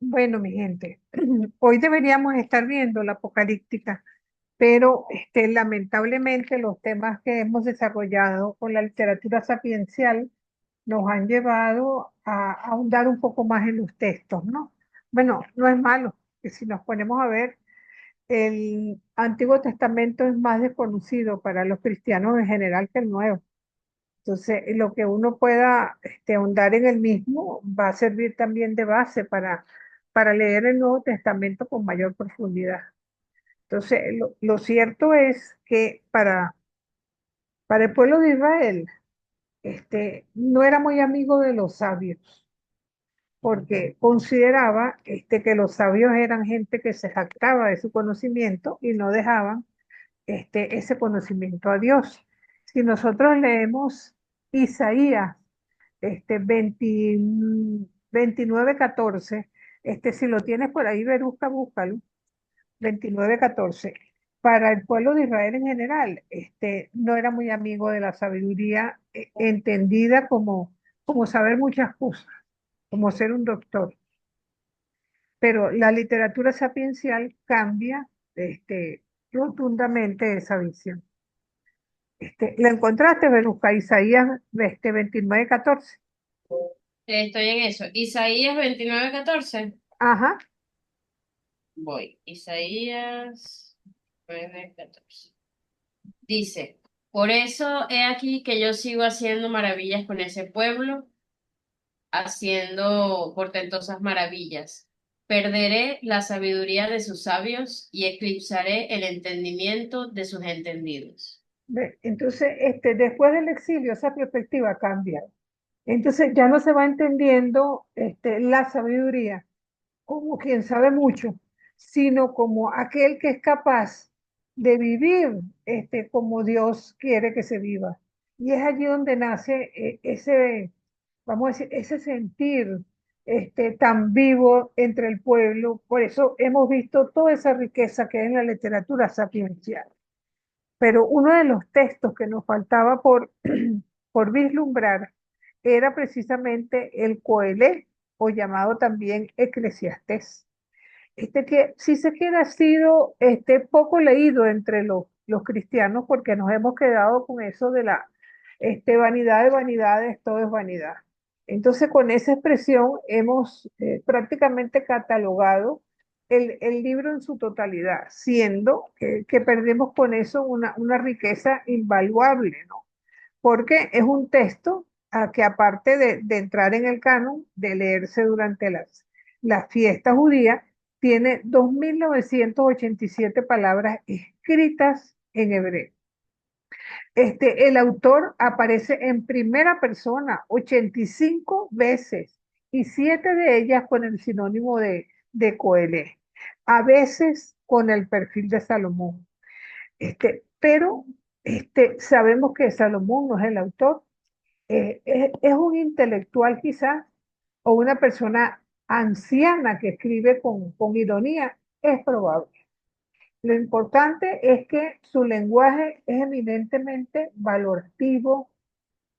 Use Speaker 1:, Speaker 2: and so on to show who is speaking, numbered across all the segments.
Speaker 1: Bueno, mi gente, hoy deberíamos estar viendo la apocalíptica, pero lamentablemente los temas que hemos desarrollado con la literatura sapiencial nos han llevado a ahondar un poco más en los textos, ¿no? Bueno, no es malo, que si nos ponemos a ver, el Antiguo Testamento es más desconocido para los cristianos en general que el Nuevo. Entonces, lo que uno pueda ahondar en el mismo va a servir también de base para leer el Nuevo Testamento con mayor profundidad. Entonces, lo cierto es que para el pueblo de Israel, no era muy amigo de los sabios, porque consideraba que los sabios eran gente que se jactaba de su conocimiento y no dejaban ese conocimiento a Dios. Si nosotros leemos Isaías 20 29:14, si lo tienes por ahí, Berusca, búscalo, 29:14. Para el pueblo de Israel en general, no era muy amigo de la sabiduría entendida como saber muchas cosas, como ser un doctor. Pero la literatura sapiencial cambia rotundamente esa visión. ¿La encontraste, Berusca? Isaías 29:14.
Speaker 2: Estoy en eso. Isaías 29:14.
Speaker 1: Ajá.
Speaker 2: Voy. Isaías 9:14. Dice, por eso he aquí que yo sigo haciendo maravillas con ese pueblo, haciendo portentosas maravillas. Perderé la sabiduría de sus sabios y eclipsaré el entendimiento de sus entendidos.
Speaker 1: Entonces, después del exilio, esa perspectiva cambia. Entonces, ya no se va entendiendo la sabiduría como quien sabe mucho, sino como aquel que es capaz de vivir como Dios quiere que se viva. Y es allí donde nace ese, vamos a decir, ese sentir tan vivo entre el pueblo. Por eso hemos visto toda esa riqueza que hay en la literatura sapiencial. Pero uno de los textos que nos faltaba por vislumbrar era precisamente el Coelé, o llamado también Eclesiastés. Que si se quiere ha sido poco leído entre los cristianos porque nos hemos quedado con eso de la vanidad de vanidades, todo es vanidad. Entonces, con esa expresión hemos prácticamente catalogado el libro en su totalidad, siendo que perdemos con eso una riqueza invaluable, ¿no? Porque es un texto que aparte de entrar en el canon, de leerse durante las fiestas judías, tiene 2.987 palabras escritas en hebreo. El autor aparece en primera persona 85 veces y 7 de ellas con el sinónimo de Coelé, a veces con el perfil de Salomón. Pero sabemos que Salomón no es el autor, es un intelectual quizás o una persona anciana que escribe con ironía, es probable. Lo importante es que su lenguaje es eminentemente valorativo,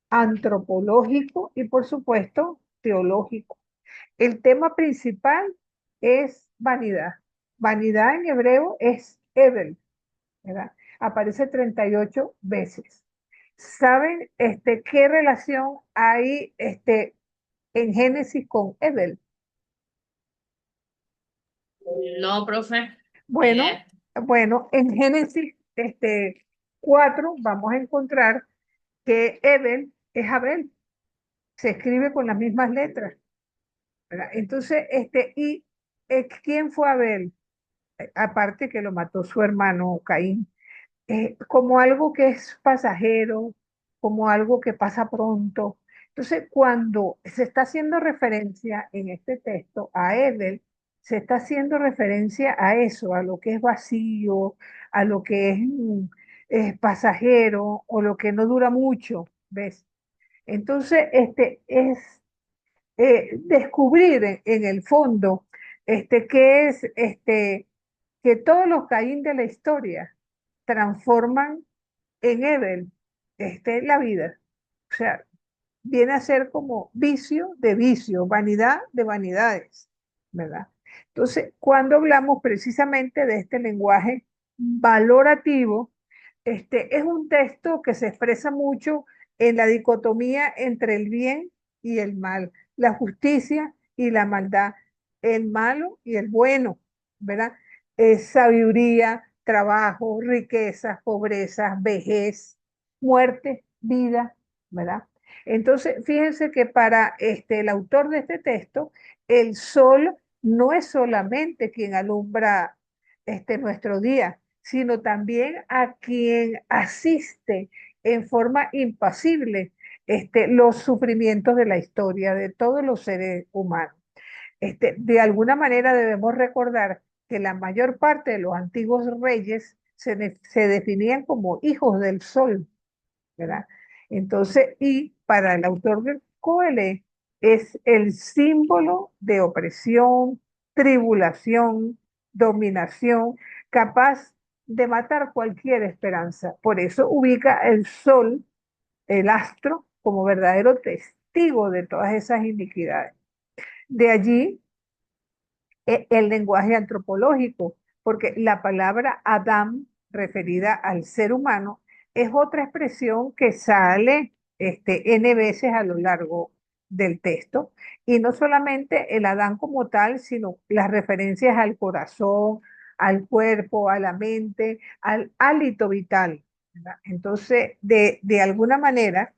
Speaker 1: antropológico y por supuesto teológico. El tema principal es vanidad. Vanidad en hebreo es Evel, ¿verdad? Aparece 38 veces. ¿Saben qué relación hay en Génesis con Evel?
Speaker 2: No, profe, ni
Speaker 1: Bueno,
Speaker 2: idea.
Speaker 1: bueno, en Génesis 4 vamos a encontrar que Evel es Abel, se escribe con las mismas letras, ¿verdad? Entonces, ¿quién fue Abel? Aparte que lo mató su hermano Caín, como algo que es pasajero, como algo que pasa pronto. Entonces, cuando se está haciendo referencia en este texto a Edel, se está haciendo referencia a eso, a lo que es vacío, a lo que es pasajero o lo que no dura mucho, ¿ves? Entonces, es descubrir en el fondo que es que todos los Caín de la historia transforman en Ebel la vida. O sea, viene a ser como vicio de vicio, vanidad de vanidades, ¿verdad? Entonces, cuando hablamos precisamente de este lenguaje valorativo, es un texto que se expresa mucho en la dicotomía entre el bien y el mal, la justicia y la maldad, el malo y el bueno, ¿verdad? Sabiduría, trabajo, riquezas, pobreza, vejez, muerte, vida, ¿verdad? Entonces, fíjense que para el autor de este texto, el sol no es solamente quien alumbra nuestro día, sino también a quien asiste en forma impasible los sufrimientos de la historia de todos los seres humanos. De alguna manera debemos recordar que la mayor parte de los antiguos reyes se definían como hijos del sol, ¿verdad? Entonces, y para el autor del Coelho es el símbolo de opresión, tribulación, dominación, capaz de matar cualquier esperanza. Por eso ubica el sol, el astro, como verdadero testigo de todas esas iniquidades. De allí el lenguaje antropológico, porque la palabra Adán, referida al ser humano, es otra expresión que sale N veces a lo largo del texto, y no solamente el Adán como tal, sino las referencias al corazón, al cuerpo, a la mente, al hálito vital, ¿verdad? Entonces, de alguna manera,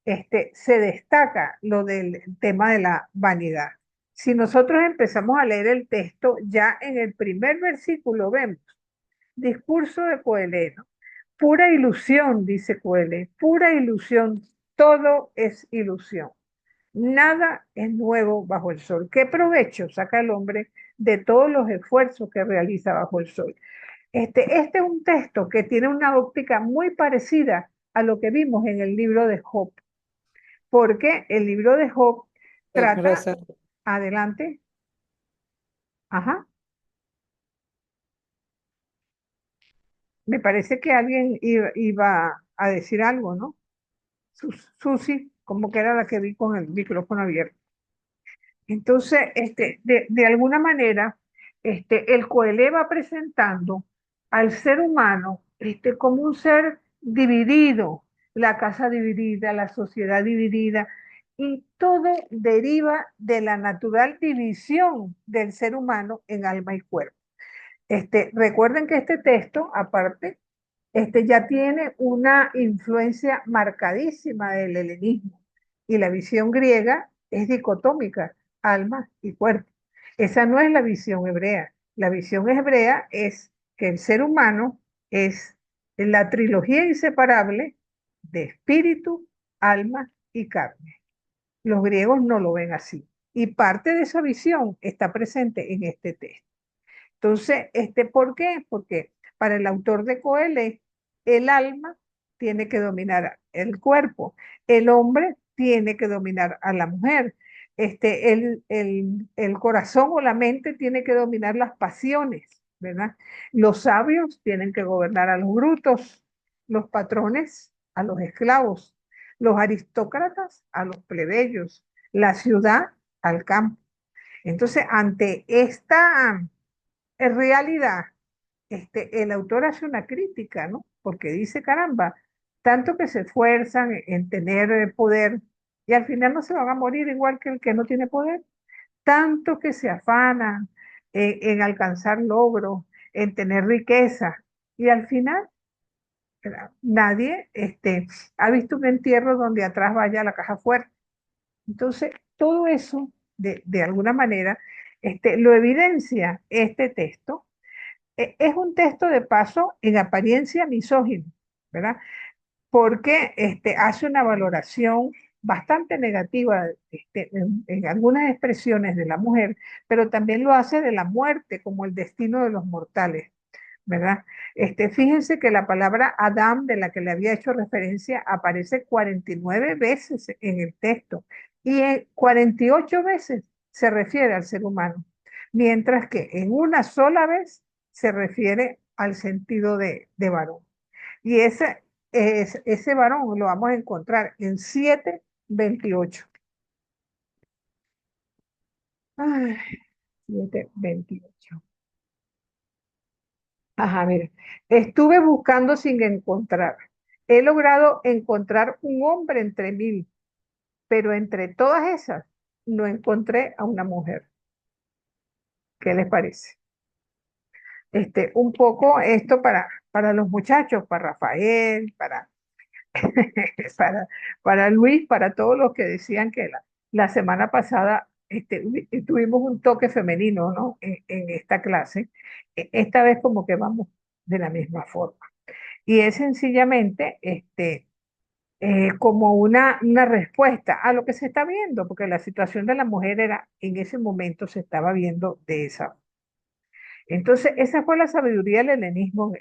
Speaker 1: se destaca lo del tema de la vanidad. Si nosotros empezamos a leer el texto, ya en el primer versículo vemos discurso de Coelho, pura ilusión, dice Coelho, pura ilusión, todo es ilusión, nada es nuevo bajo el sol. ¿Qué provecho saca el hombre de todos los esfuerzos que realiza bajo el sol? Este es un texto que tiene una óptica muy parecida a lo que vimos en el libro de Job, porque el libro de Job trata,
Speaker 3: Rosa,
Speaker 1: adelante, ajá. Me parece que alguien iba a decir algo, ¿no? Susi, como que era la que vi con el micrófono abierto. Entonces, de alguna manera, el Coelho va presentando al ser humano como un ser dividido, la casa dividida, la sociedad dividida, y todo deriva de la natural división del ser humano en alma y cuerpo. Recuerden que este texto, aparte, ya tiene una influencia marcadísima del helenismo y la visión griega es dicotómica, alma y cuerpo. Esa no es la visión hebrea. La visión hebrea es que el ser humano es la trilogía inseparable de espíritu, alma y carne. Los griegos no lo ven así. Y parte de esa visión está presente en este texto. Entonces, ¿por qué? Porque para el autor de Coelho, el alma tiene que dominar el cuerpo, el hombre tiene que dominar a la mujer, el corazón o la mente tiene que dominar las pasiones, ¿verdad? Los sabios tienen que gobernar a los brutos, los patrones a los esclavos, los aristócratas a los plebeyos, la ciudad al campo. Entonces, ante esta en realidad, el autor hace una crítica, ¿no? Porque dice, caramba, tanto que se esfuerzan en tener poder y al final no se van a morir igual que el que no tiene poder, tanto que se afanan en alcanzar logros, en tener riqueza y al final nadie ha visto un entierro donde atrás vaya la caja fuerte. Entonces, todo eso, de alguna manera, lo evidencia este texto. Es un texto de paso en apariencia misógino, ¿verdad? Porque hace una valoración bastante negativa en algunas expresiones de la mujer, pero también lo hace de la muerte como el destino de los mortales, ¿verdad? Fíjense que la palabra Adán, de la que le había hecho referencia, aparece 49 veces en el texto y en 48 veces se refiere al ser humano, mientras que en una sola vez se refiere al sentido de varón. Y ese varón lo vamos a encontrar en 7:28. Ay, 7:28. Ajá, mira. Estuve buscando sin encontrar. He logrado encontrar un hombre entre mil, pero entre todas esas no encontré a una mujer. ¿Qué les parece? Un poco esto para los muchachos, para Rafael, para, para Luis, para todos los que decían que la semana pasada tuvimos un toque femenino, ¿no? En esta clase. Esta vez como que vamos de la misma forma. Y es sencillamente como una respuesta a lo que se está viendo, porque la situación de la mujer era, en ese momento se estaba viendo de esa. Entonces, esa fue la sabiduría del helenismo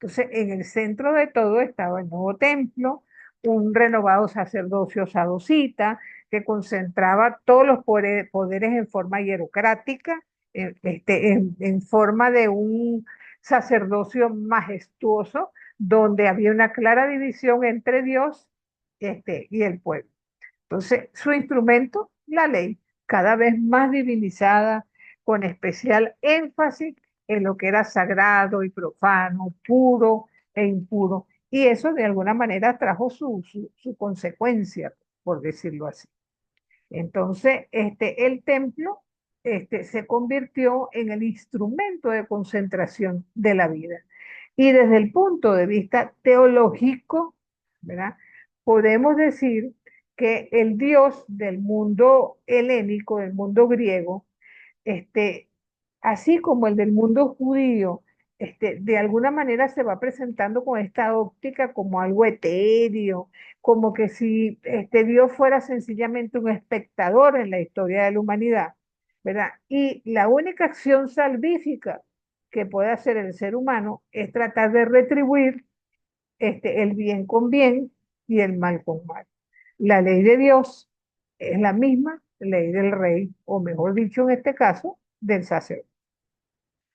Speaker 1: entonces, en el centro de todo estaba el nuevo templo, un renovado sacerdocio sadocita que concentraba todos los poderes en forma hierocrática, en forma de un sacerdocio majestuoso, donde había una clara división entre Dios y el pueblo. Entonces, su instrumento, la ley, cada vez más divinizada, con especial énfasis en lo que era sagrado y profano, puro e impuro. Y eso de alguna manera trajo su consecuencia, por decirlo así. Entonces, el templo se convirtió en el instrumento de concentración de la vida. Y desde el punto de vista teológico, ¿verdad? Podemos decir que el Dios del mundo helénico, del mundo griego, este, así como el del mundo judío, de alguna manera se va presentando con esta óptica como algo etéreo, como que si Dios fuera sencillamente un espectador en la historia de la humanidad, ¿verdad? Y la única acción salvífica que puede hacer el ser humano es tratar de retribuir el bien con bien y el mal con mal. La ley de Dios es la misma ley del rey, o mejor dicho, en este caso, del sacerdote,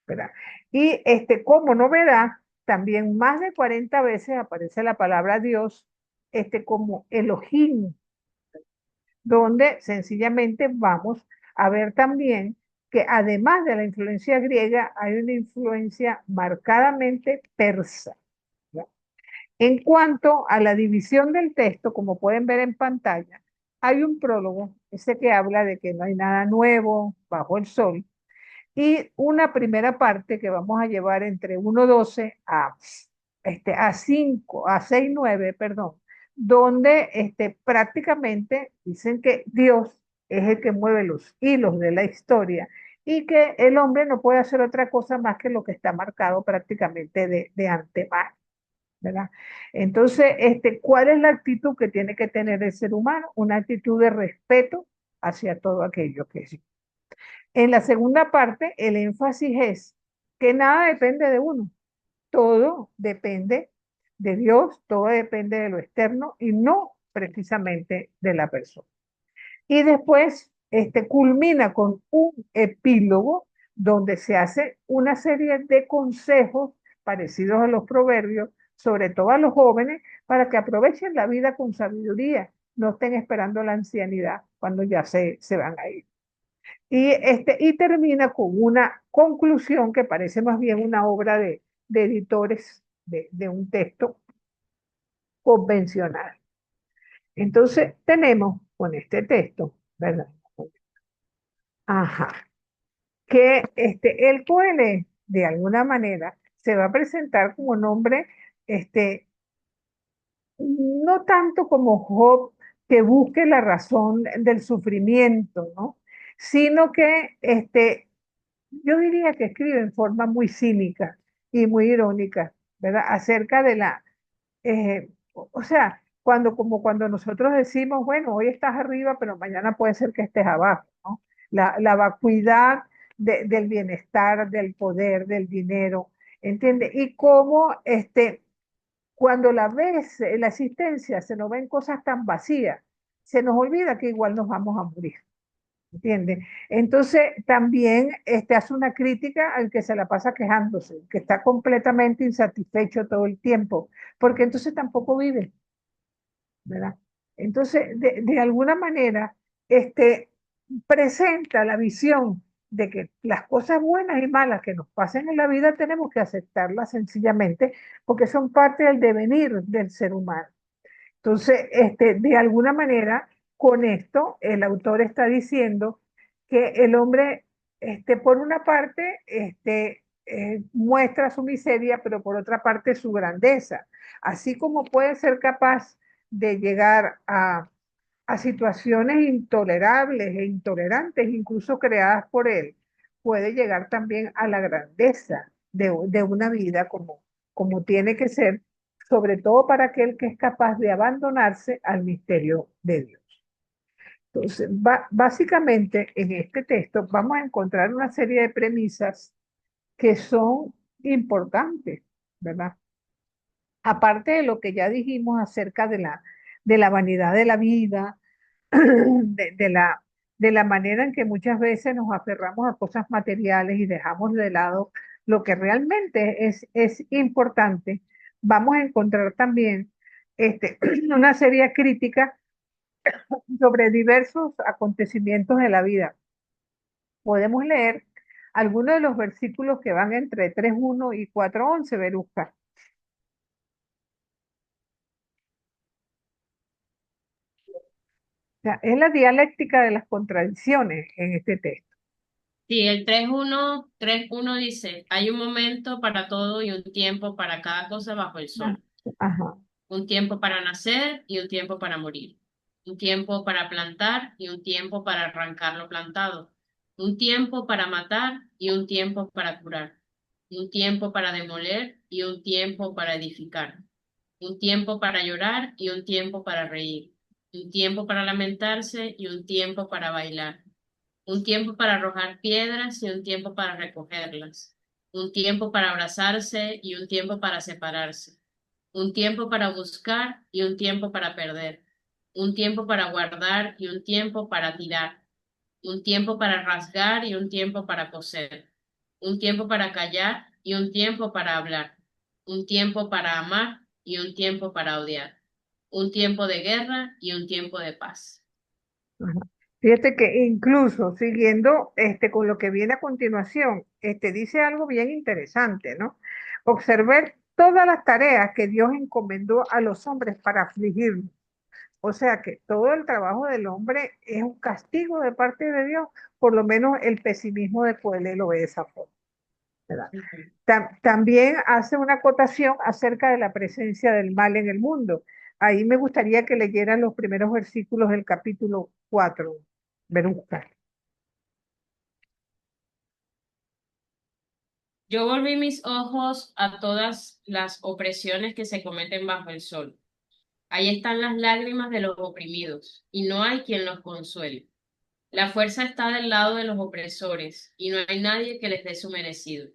Speaker 1: ¿verdad? Y como novedad, también más de 40 veces aparece la palabra Dios como Elohim, donde sencillamente vamos a ver también que además de la influencia griega, hay una influencia marcadamente persa. ¿Ya? En cuanto a la división del texto, como pueden ver en pantalla, hay un prólogo, ese que habla de que no hay nada nuevo bajo el sol, y una primera parte que vamos a llevar entre 1:12 a 5, a 6:9, perdón, donde prácticamente dicen que Dios es el que mueve los hilos de la historia y que el hombre no puede hacer otra cosa más que lo que está marcado prácticamente de antemano, ¿verdad? Entonces, ¿cuál es la actitud que tiene que tener el ser humano? Una actitud de respeto hacia todo aquello que es. En la segunda parte, el énfasis es que nada depende de uno, todo depende de Dios, todo depende de lo externo y no precisamente de la persona. Y después, culmina con un epílogo donde se hace una serie de consejos parecidos a los proverbios, sobre todo a los jóvenes, para que aprovechen la vida con sabiduría, no estén esperando la ancianidad cuando ya se van a ir. Y termina con una conclusión que parece más bien una obra de editores de un texto convencional. Entonces, tenemos con este texto, ¿verdad? Ajá, que el Coelho, de alguna manera, se va a presentar como un hombre, no tanto como Job, que busque la razón del sufrimiento, ¿no? Sino que yo diría que escribe en forma muy cínica y muy irónica, ¿verdad? Acerca de o sea, como cuando nosotros decimos, bueno, hoy estás arriba, pero mañana puede ser que estés abajo, ¿no? La vacuidad del bienestar, del poder, del dinero, ¿entiendes? Y cómo, cuando la ves, la existencia, se nos ven cosas tan vacías, se nos olvida que igual nos vamos a morir. ¿Entiendes? Entonces, también hace una crítica al que se la pasa quejándose, que está completamente insatisfecho todo el tiempo, porque entonces tampoco vive, ¿verdad? Entonces, de alguna manera, presenta la visión de que las cosas buenas y malas que nos pasen en la vida tenemos que aceptarlas sencillamente porque son parte del devenir del ser humano. Entonces, de alguna manera, con esto, el autor está diciendo que el hombre, por una parte, muestra su miseria, pero por otra parte su grandeza. Así como puede ser capaz de llegar a situaciones intolerables e intolerantes, incluso creadas por él, puede llegar también a la grandeza de una vida como tiene que ser, sobre todo para aquel que es capaz de abandonarse al misterio de Dios. Entonces, básicamente en este texto vamos a encontrar una serie de premisas que son importantes, ¿verdad? Aparte de lo que ya dijimos acerca de la vanidad de la vida, de la manera en que muchas veces nos aferramos a cosas materiales y dejamos de lado lo que realmente es importante, vamos a encontrar también una seria crítica sobre diversos acontecimientos de la vida. Podemos leer algunos de los versículos que van entre 3:1 y 4:11, Verusca. O sea, es la dialéctica de las contradicciones en este texto.
Speaker 2: Sí, el 3:1 dice, hay un momento para todo y un tiempo para cada cosa bajo el
Speaker 1: Ah,
Speaker 2: sol.
Speaker 1: ajá,
Speaker 2: Un tiempo para nacer y un tiempo para morir. Un tiempo para plantar y un tiempo para arrancar lo plantado. Un tiempo para matar y un tiempo para curar. Un tiempo para demoler y un tiempo para edificar. Un tiempo para llorar y un tiempo para reír. Un tiempo para lamentarse y un tiempo para bailar. Un tiempo para arrojar piedras y un tiempo para recogerlas. Un tiempo para abrazarse y un tiempo para separarse. Un tiempo para buscar y un tiempo para perder. Un tiempo para guardar y un tiempo para tirar. Un tiempo para rasgar y un tiempo para coser. Un tiempo para callar y un tiempo para hablar. Un tiempo para amar y un tiempo para odiar. Un tiempo de guerra y un tiempo de paz.
Speaker 1: ajá. Fíjate que incluso siguiendo con lo que viene a continuación, dice algo bien interesante, ¿no? Observar todas las tareas que Dios encomendó a los hombres para afligirnos. O sea que todo el trabajo del hombre es un castigo de parte de Dios, por lo menos el pesimismo de Coelho lo ve de esa forma, ¿verdad?
Speaker 2: Ujú.
Speaker 1: También hace una acotación acerca de la presencia del mal en el mundo. Ahí me gustaría que leyeran los primeros versículos del capítulo 4, Veruca.
Speaker 2: Yo volví mis ojos a todas las opresiones que se cometen bajo el sol. Ahí están las lágrimas de los oprimidos, y no hay quien los consuele. La fuerza está del lado de los opresores, y no hay nadie que les dé su merecido.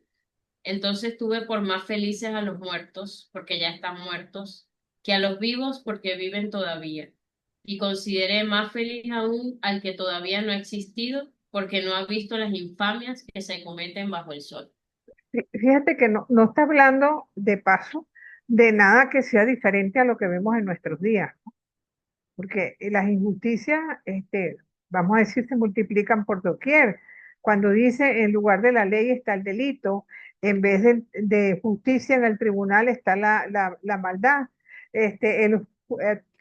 Speaker 2: Entonces tuve por más felices a los muertos, porque ya están muertos, que a los vivos, porque viven todavía. Y consideré más feliz aún al que todavía no ha existido, porque no ha visto las infamias que se cometen bajo el sol.
Speaker 1: Fíjate que no está hablando de paso de nada que sea diferente a lo que vemos en nuestros días, porque las injusticias, vamos a decir, se multiplican por doquier. Cuando dice en lugar de la ley está el delito, en vez de justicia en el tribunal está la maldad,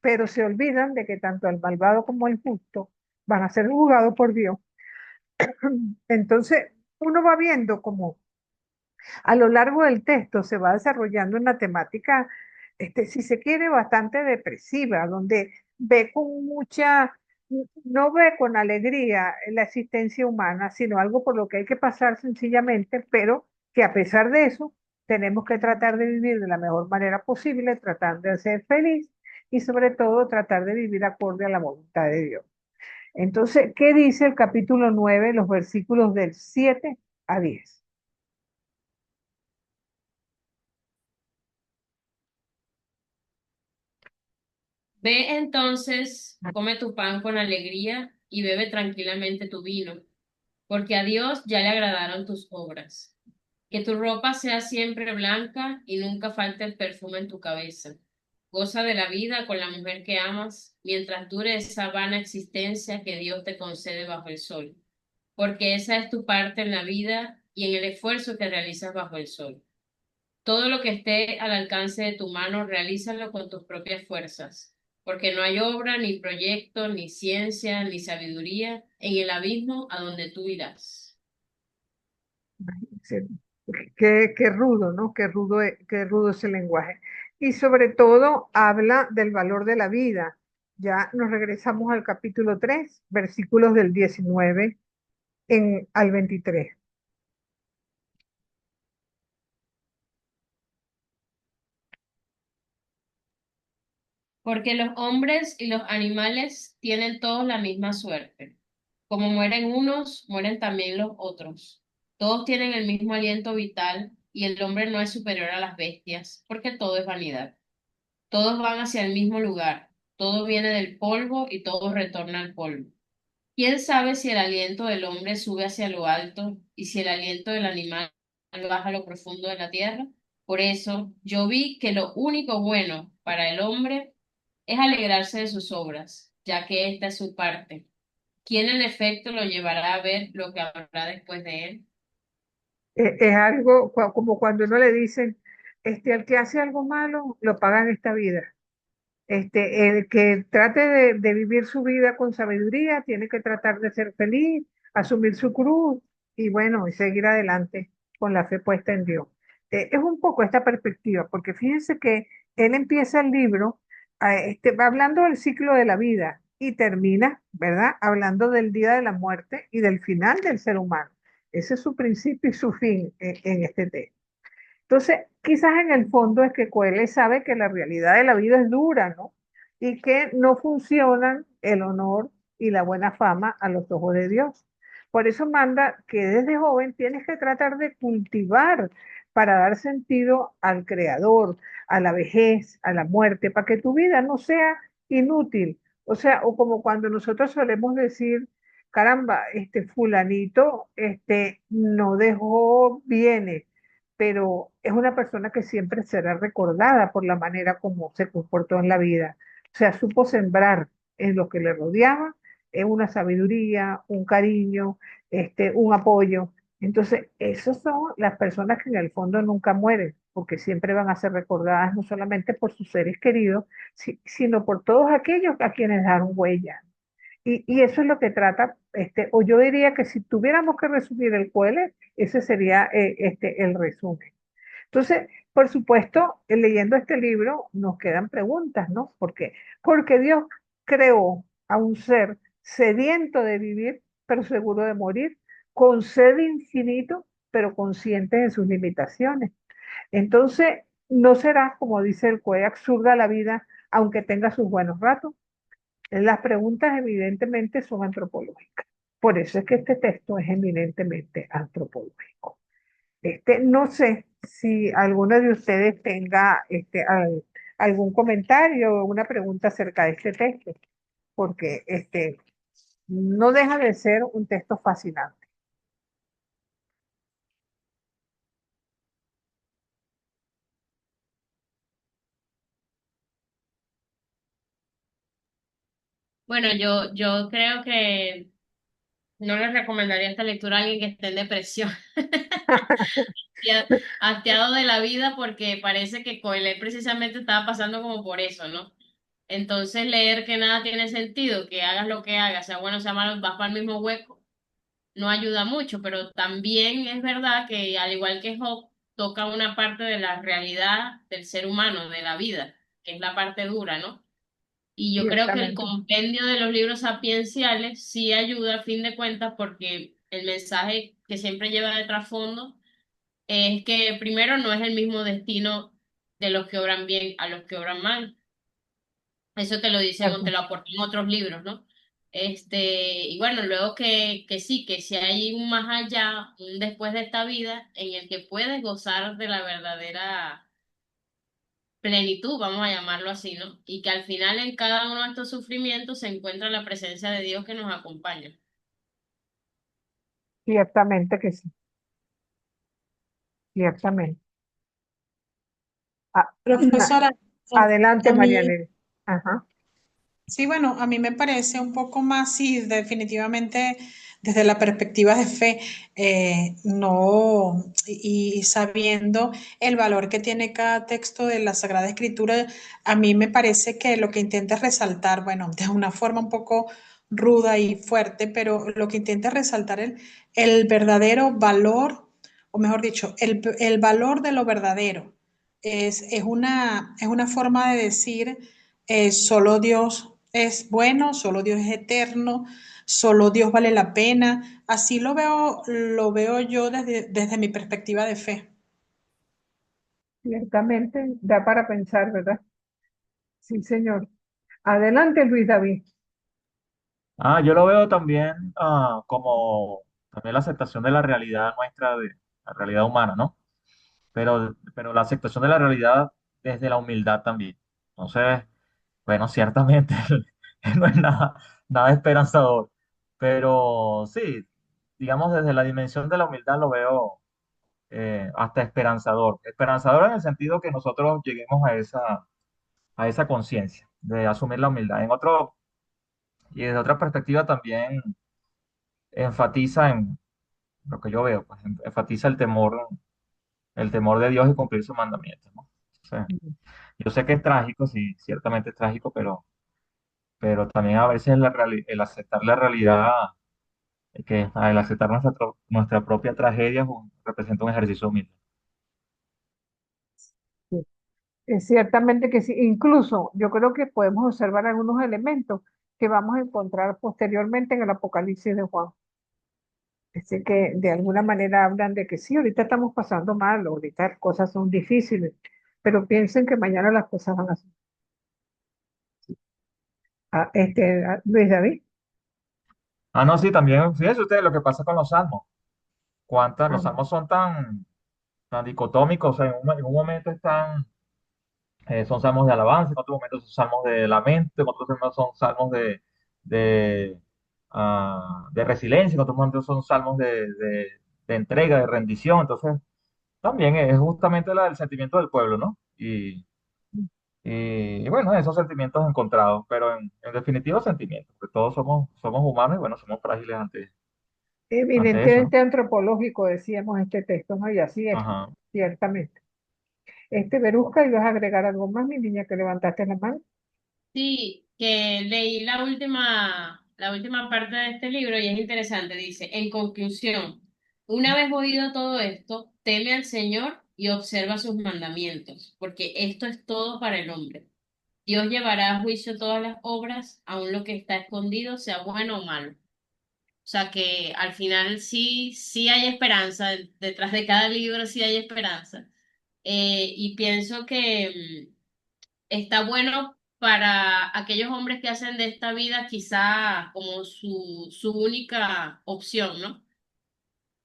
Speaker 1: pero se olvidan de que tanto el malvado como el justo van a ser juzgados por Dios. Entonces, uno va viendo como a lo largo del texto se va desarrollando una temática, si se quiere, bastante depresiva, donde ve con no ve con alegría la existencia humana, sino algo por lo que hay que pasar sencillamente, pero que a pesar de eso, tenemos que tratar de vivir de la mejor manera posible, tratar de ser feliz y sobre todo tratar de vivir acorde a la voluntad de Dios. Entonces, ¿qué dice el capítulo 9, los versículos del 7 a 10?
Speaker 2: Ve entonces, come tu pan con alegría y bebe tranquilamente tu vino, porque a Dios ya le agradaron tus obras. Que tu ropa sea siempre blanca y nunca falte el perfume en tu cabeza. Goza de la vida con la mujer que amas, mientras dure esa vana existencia que Dios te concede bajo el sol. porque esa es tu parte en la vida y en el esfuerzo que realizas bajo el sol. Todo lo que esté al alcance de tu mano, realízalo con tus propias fuerzas, porque no hay obra, ni proyecto, ni ciencia, ni sabiduría en el abismo a donde tú irás.
Speaker 1: Sí, qué rudo, ¿no? Qué rudo ese lenguaje. Y sobre todo habla del valor de la vida. Ya nos regresamos al capítulo 3 versículos del 19 al 23.
Speaker 2: Porque los hombres y los animales tienen todos la misma suerte. Como mueren unos, mueren también los otros. Todos tienen el mismo aliento vital y el hombre no es superior a las bestias, porque todo es vanidad. Todos van hacia el mismo lugar, todo viene del polvo y todo retorna al polvo. ¿Quién sabe si el aliento del hombre sube hacia lo alto y si el aliento del animal baja a lo profundo de la tierra? Por eso yo vi que lo único bueno para el hombre es alegrarse de sus obras, ya que esta es su parte. ¿Quién en efecto lo llevará a ver lo que habrá después de él?
Speaker 1: Es algo como cuando uno le dicen, el que hace algo malo, lo paga en esta vida. El que trate de vivir su vida con sabiduría tiene que tratar de ser feliz, asumir su cruz y bueno, y seguir adelante con la fe puesta en Dios. Es un poco esta perspectiva, porque fíjense que él empieza el libro va hablando del ciclo de la vida y termina, ¿verdad? Hablando del día de la muerte y del final del ser humano. Ese es su principio y su fin en este tema. Entonces, quizás en el fondo es que Coelho sabe que la realidad de la vida es dura, ¿no? Y que no funcionan el honor y la buena fama a los ojos de Dios. Por eso manda que desde joven tienes que tratar de cultivar para dar sentido al Creador, a la vejez, a la muerte, para que tu vida no sea inútil. O sea, o como cuando nosotros solemos decir, caramba, fulanito, no dejó bienes, pero es una persona que siempre será recordada por la manera como se comportó en la vida. O sea, supo sembrar en lo que le rodeaba una sabiduría, un cariño, un apoyo. Entonces, esas son las personas que en el fondo nunca mueren, porque siempre van a ser recordadas no solamente por sus seres queridos, sino por todos aquellos a quienes dejaron huella. Y eso es lo que trata, o yo diría que si tuviéramos que resumir el QL, ese sería el resumen. Entonces, por supuesto, leyendo este libro nos quedan preguntas, ¿no? ¿Por qué? Porque Dios creó a un ser sediento de vivir, pero seguro de morir, con sed de infinito, pero consciente de sus limitaciones. Entonces, no será, como dice el COE, absurda la vida, aunque tenga sus buenos ratos. Las preguntas evidentemente son antropológicas. Por eso es que este texto es eminentemente antropológico. No sé si alguno de ustedes tenga algún comentario o una pregunta acerca de este texto, porque no deja de ser un texto fascinante.
Speaker 2: Bueno, yo creo que no les recomendaría esta lectura a alguien que esté en depresión, hastiado de la vida, porque parece que Coelho precisamente estaba pasando como por eso, ¿no? Entonces leer que nada tiene sentido, que hagas lo que hagas, sea bueno o sea malo, vas para el mismo hueco, no ayuda mucho, pero también es verdad que al igual que Job, toca una parte de la realidad del ser humano, de la vida, que es la parte dura, ¿no? Y yo creo que el
Speaker 1: Ciertamente,
Speaker 2: compendio de los libros sapienciales sí ayuda a fin de cuentas porque el mensaje que siempre lleva de trasfondo es que primero no es el mismo destino de los que obran bien a los que obran mal. Eso te lo dicen o te
Speaker 1: cierto.
Speaker 2: lo aportan otros libros, ¿no? Y bueno, luego que sí, que si hay un más allá, un después de esta vida, en el que puedes gozar de la verdadera plenitud, vamos a llamarlo así, ¿no? Y que al final en cada uno de estos sufrimientos se encuentra la presencia de Dios que nos acompaña.
Speaker 1: Ciertamente que sí, ciertamente. Ah,
Speaker 3: Profesora,
Speaker 1: adelante,
Speaker 3: a mí,
Speaker 1: Marianela. Ajá.
Speaker 3: sí, bueno, a mí me parece un poco más, sí, definitivamente desde la perspectiva de fe, no, y sabiendo el valor que tiene cada texto de la Sagrada Escritura, a mí me parece que lo que intenta resaltar, bueno, de una forma un poco ruda y fuerte, pero lo que intenta resaltar el verdadero valor, o mejor dicho, el valor de lo verdadero. Es una forma de decir, solo Dios es bueno, solo Dios es eterno, solo Dios vale la pena. Así lo veo yo desde mi perspectiva de fe.
Speaker 1: Ciertamente da para pensar, ¿verdad? Sí, señor. Adelante, Luis David.
Speaker 4: Yo lo veo también como también la aceptación de la realidad nuestra, de la realidad humana, ¿no? Pero la aceptación de la realidad desde la humildad también. Entonces, bueno, ciertamente no es nada esperanzador, pero sí, digamos desde la dimensión de la humildad lo veo hasta esperanzador. Esperanzador en el sentido que nosotros lleguemos a esa conciencia de asumir la humildad. Y desde otra perspectiva también enfatiza en lo que yo veo, pues enfatiza el temor de Dios y cumplir sus mandamientos, ¿no? O sea, yo sé que es trágico, sí, ciertamente es trágico, pero también a veces el aceptar la realidad, que el aceptar nuestra propia tragedia representa un ejercicio humilde.
Speaker 1: Sí. Ciertamente que sí. Incluso yo creo que podemos observar algunos elementos que vamos a encontrar posteriormente en el Apocalipsis de Juan. Así que de alguna manera hablan de que sí, ahorita estamos pasando mal, ahorita las cosas son difíciles, pero piensen que mañana las cosas van a ser. Luis David.
Speaker 4: No, sí, también, fíjense ustedes lo que pasa con los salmos. Los
Speaker 1: Ah,
Speaker 4: salmos son tan dicotómicos, o sea, en un momento son salmos de alabanza, en otro momento son salmos de lamento, en otros momentos son salmos de, de resiliencia, en otros momentos son salmos de entrega, de rendición. Entonces, también es justamente el sentimiento del pueblo, ¿no? Y bueno, esos sentimientos encontrados, pero en definitiva sentimientos, porque todos somos humanos y bueno, somos frágiles ante eso, ¿no?
Speaker 1: evidentemente antropológico, decíamos este texto, ¿no? Y así es,
Speaker 4: Ajá.
Speaker 1: ciertamente. Berusca, ¿ibas a agregar algo más, mi niña, que levantaste la mano?
Speaker 2: Sí, que leí la última parte de este libro y es interesante. Dice, en conclusión, una vez oído todo esto, teme al Señor y observa sus mandamientos, porque esto es todo para el hombre. Dios llevará a juicio todas las obras, aun lo que está escondido, sea bueno o malo. O sea que al final sí, sí hay esperanza, detrás de cada libro sí hay esperanza. Y pienso que está bueno para aquellos hombres que hacen de esta vida quizá como su única opción, ¿no?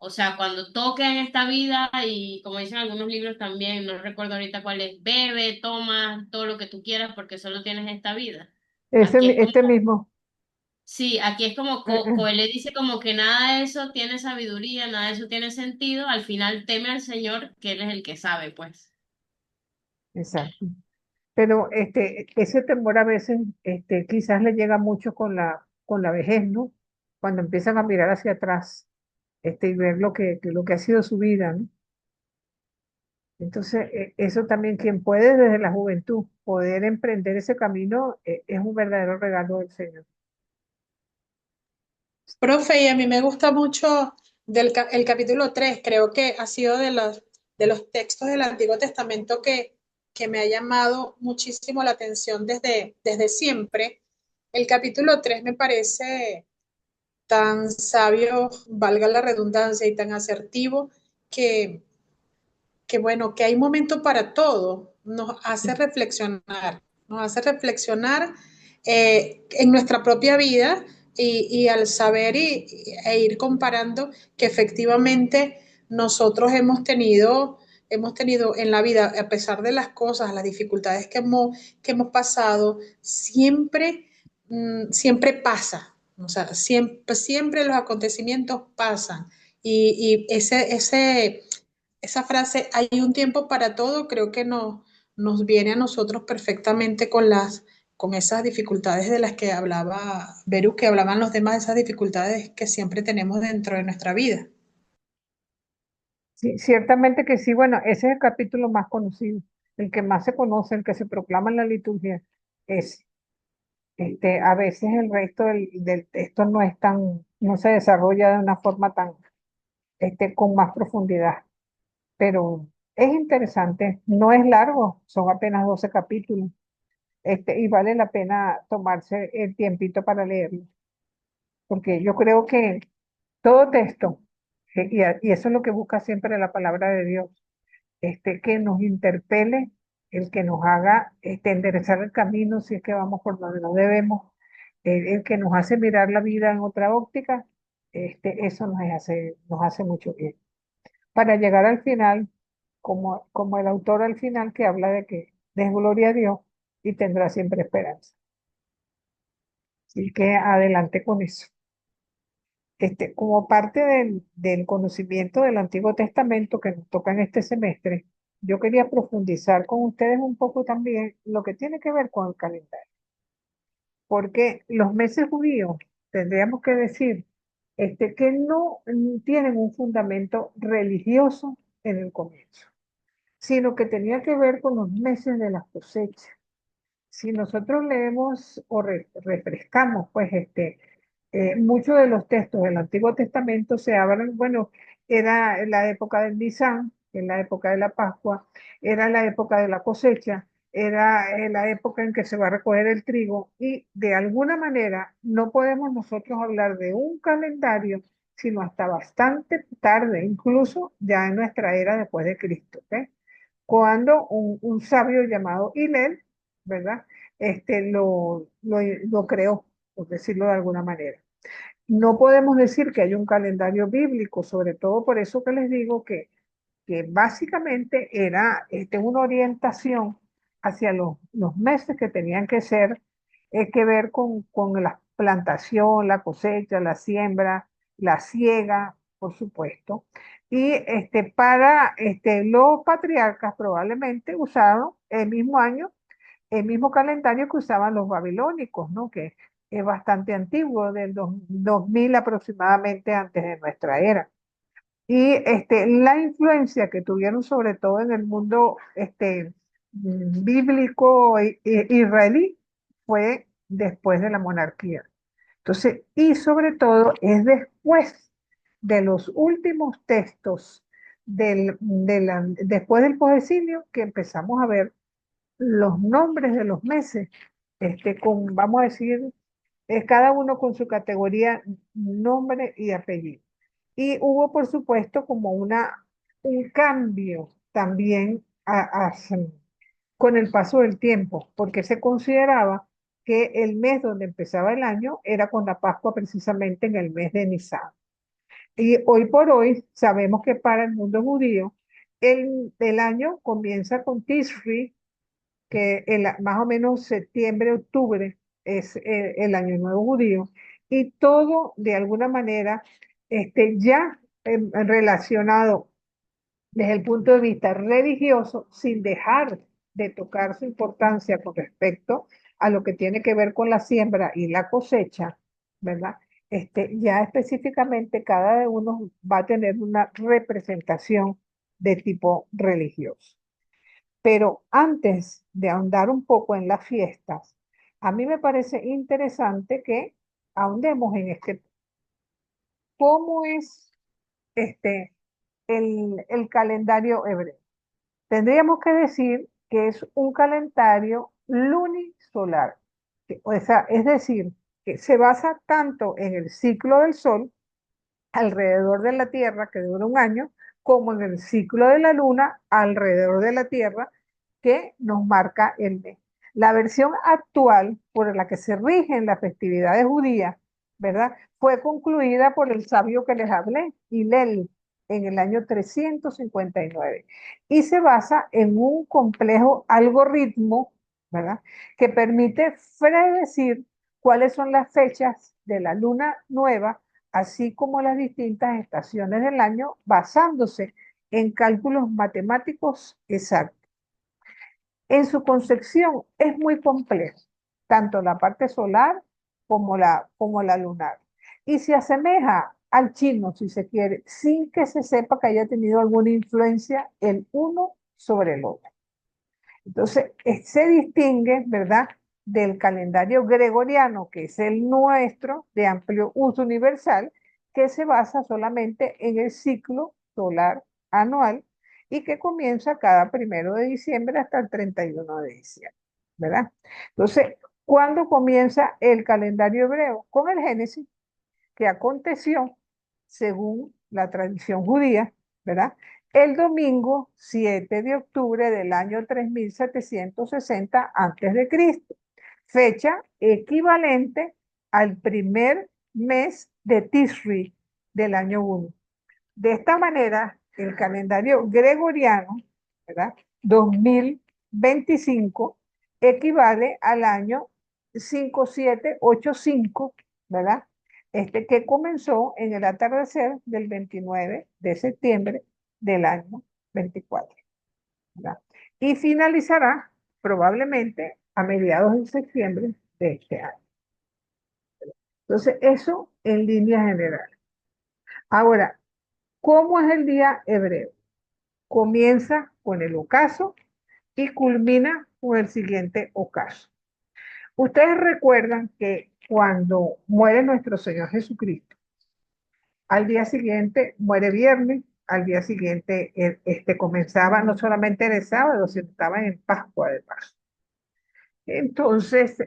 Speaker 2: O sea, cuando toquen esta vida y como dicen algunos libros también, no recuerdo ahorita cuál es, bebe, toma todo lo que tú quieras porque solo tienes esta vida. Aquí es como,
Speaker 1: Este mismo.
Speaker 2: sí, aquí es como
Speaker 1: eh, eh,
Speaker 2: Coelho dice como que nada de eso tiene sabiduría, nada de eso tiene sentido, al final teme al Señor, que Él es el que sabe, pues.
Speaker 1: exacto. Pero ese temor a veces quizás le llega mucho con la vejez, ¿no? Cuando empiezan a mirar hacia atrás y ver lo que ha sido su vida, ¿no? Entonces, eso también, quien puede desde la juventud poder emprender ese camino, es un verdadero regalo del Señor.
Speaker 3: Profe, y a mí me gusta mucho el capítulo 3. Creo que ha sido de los textos del Antiguo Testamento que me ha llamado muchísimo la atención desde siempre. El capítulo 3 me parece tan sabio, valga la redundancia, y tan asertivo que, que bueno, que hay momento para todo. Nos hace reflexionar en nuestra propia vida y al saber e ir comparando que efectivamente nosotros hemos tenido en la vida, a pesar de las cosas, las dificultades que hemos pasado, siempre pasa. O sea, siempre los acontecimientos pasan. Y esa frase, hay un tiempo para todo, creo que nos viene a nosotros perfectamente con con esas dificultades de las que hablaba Beru, que hablaban los demás, esas dificultades que siempre tenemos dentro de nuestra vida.
Speaker 1: Sí, ciertamente que sí, bueno, ese es el capítulo más conocido, el que más se conoce, el que se proclama en la liturgia, es, a veces el resto del texto no es tan, no se desarrolla de una forma tan, con más profundidad, pero es interesante, no es largo, son apenas 12 capítulos, y vale la pena tomarse el tiempito para leerlo, porque yo creo que todo texto, y eso es lo que busca siempre la palabra de Dios, que nos interpele, el que nos haga enderezar el camino si es que vamos por donde no debemos, el que nos hace mirar la vida en otra óptica, eso nos hace mucho bien. Para llegar al final, como el autor al final que habla de que des gloria a Dios y tendrá siempre esperanza. Así que adelante con eso. Como parte del conocimiento del Antiguo Testamento que nos toca en este semestre, yo quería profundizar con ustedes un poco también lo que tiene que ver con el calendario, porque los meses judíos, tendríamos que decir, que no tienen un fundamento religioso en el comienzo, sino que tenía que ver con los meses de la cosecha. Si nosotros leemos o refrescamos, pues, muchos de los textos del Antiguo Testamento se hablan, bueno, era en la época del Nisan, en la época de la Pascua, era la época de la cosecha, era la época en que se va a recoger el trigo y de alguna manera no podemos nosotros hablar de un calendario sino hasta bastante tarde, incluso ya en nuestra era después de Cristo, ¿ok? Cuando un sabio llamado Hillel, ¿verdad? Lo creó, por decirlo de alguna manera. No podemos decir que hay un calendario bíblico, sobre todo por eso que les digo que básicamente era una orientación hacia los meses que tenían que ser, que ver con la plantación, la cosecha, la siembra, la siega, por supuesto. Y para los patriarcas probablemente usaron el mismo año, el mismo calendario que usaban los babilónicos, ¿no? Que es bastante antiguo, del 2000 aproximadamente antes de nuestra era. Y la influencia que tuvieron sobre todo en el mundo bíblico israelí fue después de la monarquía. Entonces, y sobre todo es después de los últimos textos después del poesílio que empezamos a ver los nombres de los meses, vamos a decir, cada uno con su categoría, nombre y apellido. Y hubo, por supuesto, como un cambio también con el paso del tiempo, porque se consideraba que el mes donde empezaba el año era con la Pascua precisamente en el mes de Nisan. Y hoy por hoy sabemos que para el mundo judío el año comienza con Tishri, que más o menos septiembre, octubre es el año nuevo judío, y todo de alguna manera ya relacionado desde el punto de vista religioso, sin dejar de tocar su importancia con respecto a lo que tiene que ver con la siembra y la cosecha, ¿verdad? Ya específicamente cada uno va a tener una representación de tipo religioso. Pero antes de ahondar un poco en las fiestas, a mí me parece interesante que ahondemos en cómo es este, el calendario hebreo. Tendríamos que decir que es un calendario lunisolar, o sea, es decir, que se basa tanto en el ciclo del sol alrededor de la Tierra, que dura un año, como en el ciclo de la Luna alrededor de la Tierra, que nos marca el mes. La versión actual por la que se rigen las festividades judías, ¿verdad? Fue concluida por el sabio que les hablé, Hillel, en el año 359. Y se basa en un complejo algoritmo, ¿verdad? Que permite predecir cuáles son las fechas de la luna nueva, así como las distintas estaciones del año, basándose en cálculos matemáticos exactos. En su concepción es muy complejo, tanto la parte solar como la lunar. Y se asemeja al chino, si se quiere, sin que se sepa que haya tenido alguna influencia el uno sobre el otro. Entonces, se distingue, ¿verdad?, del calendario gregoriano, que es el nuestro, de amplio uso universal, que se basa solamente en el ciclo solar anual y que comienza cada 1 de diciembre hasta el 31 de diciembre, ¿verdad? Entonces, ¿cuándo comienza el calendario hebreo? Con el Génesis, que aconteció, según la tradición judía, ¿verdad? El domingo 7 de octubre del año 3760 a.C., fecha equivalente al primer mes de Tishri del año 1. De esta manera, el calendario gregoriano, ¿verdad?, 2025, equivale al año 5785, ¿verdad?, que comenzó en el atardecer del 29 de septiembre del año 24, ¿verdad? Y finalizará probablemente a mediados de septiembre de este año. Entonces, eso en línea general. Ahora, ¿cómo es el día hebreo? Comienza con el ocaso y culmina con el siguiente ocaso. Ustedes recuerdan que cuando muere nuestro Señor Jesucristo, al día siguiente muere viernes, al día siguiente comenzaba no solamente el sábado, sino estaba en Pascua de Pascua. Entonces,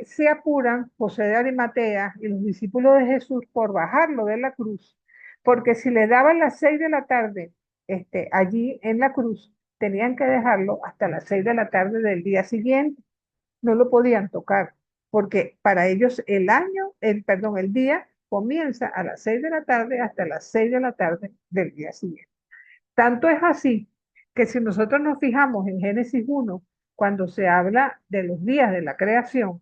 Speaker 1: se apuran José de Arimatea y los discípulos de Jesús por bajarlo de la cruz, porque si le daban las 6 de la tarde, allí en la cruz, tenían que dejarlo hasta las 6 de la tarde del día siguiente. No lo podían tocar, porque para ellos el día comienza a las 6 de la tarde hasta las 6 de la tarde del día siguiente. Tanto es así que si nosotros nos fijamos en Génesis 1, cuando se habla de los días de la creación,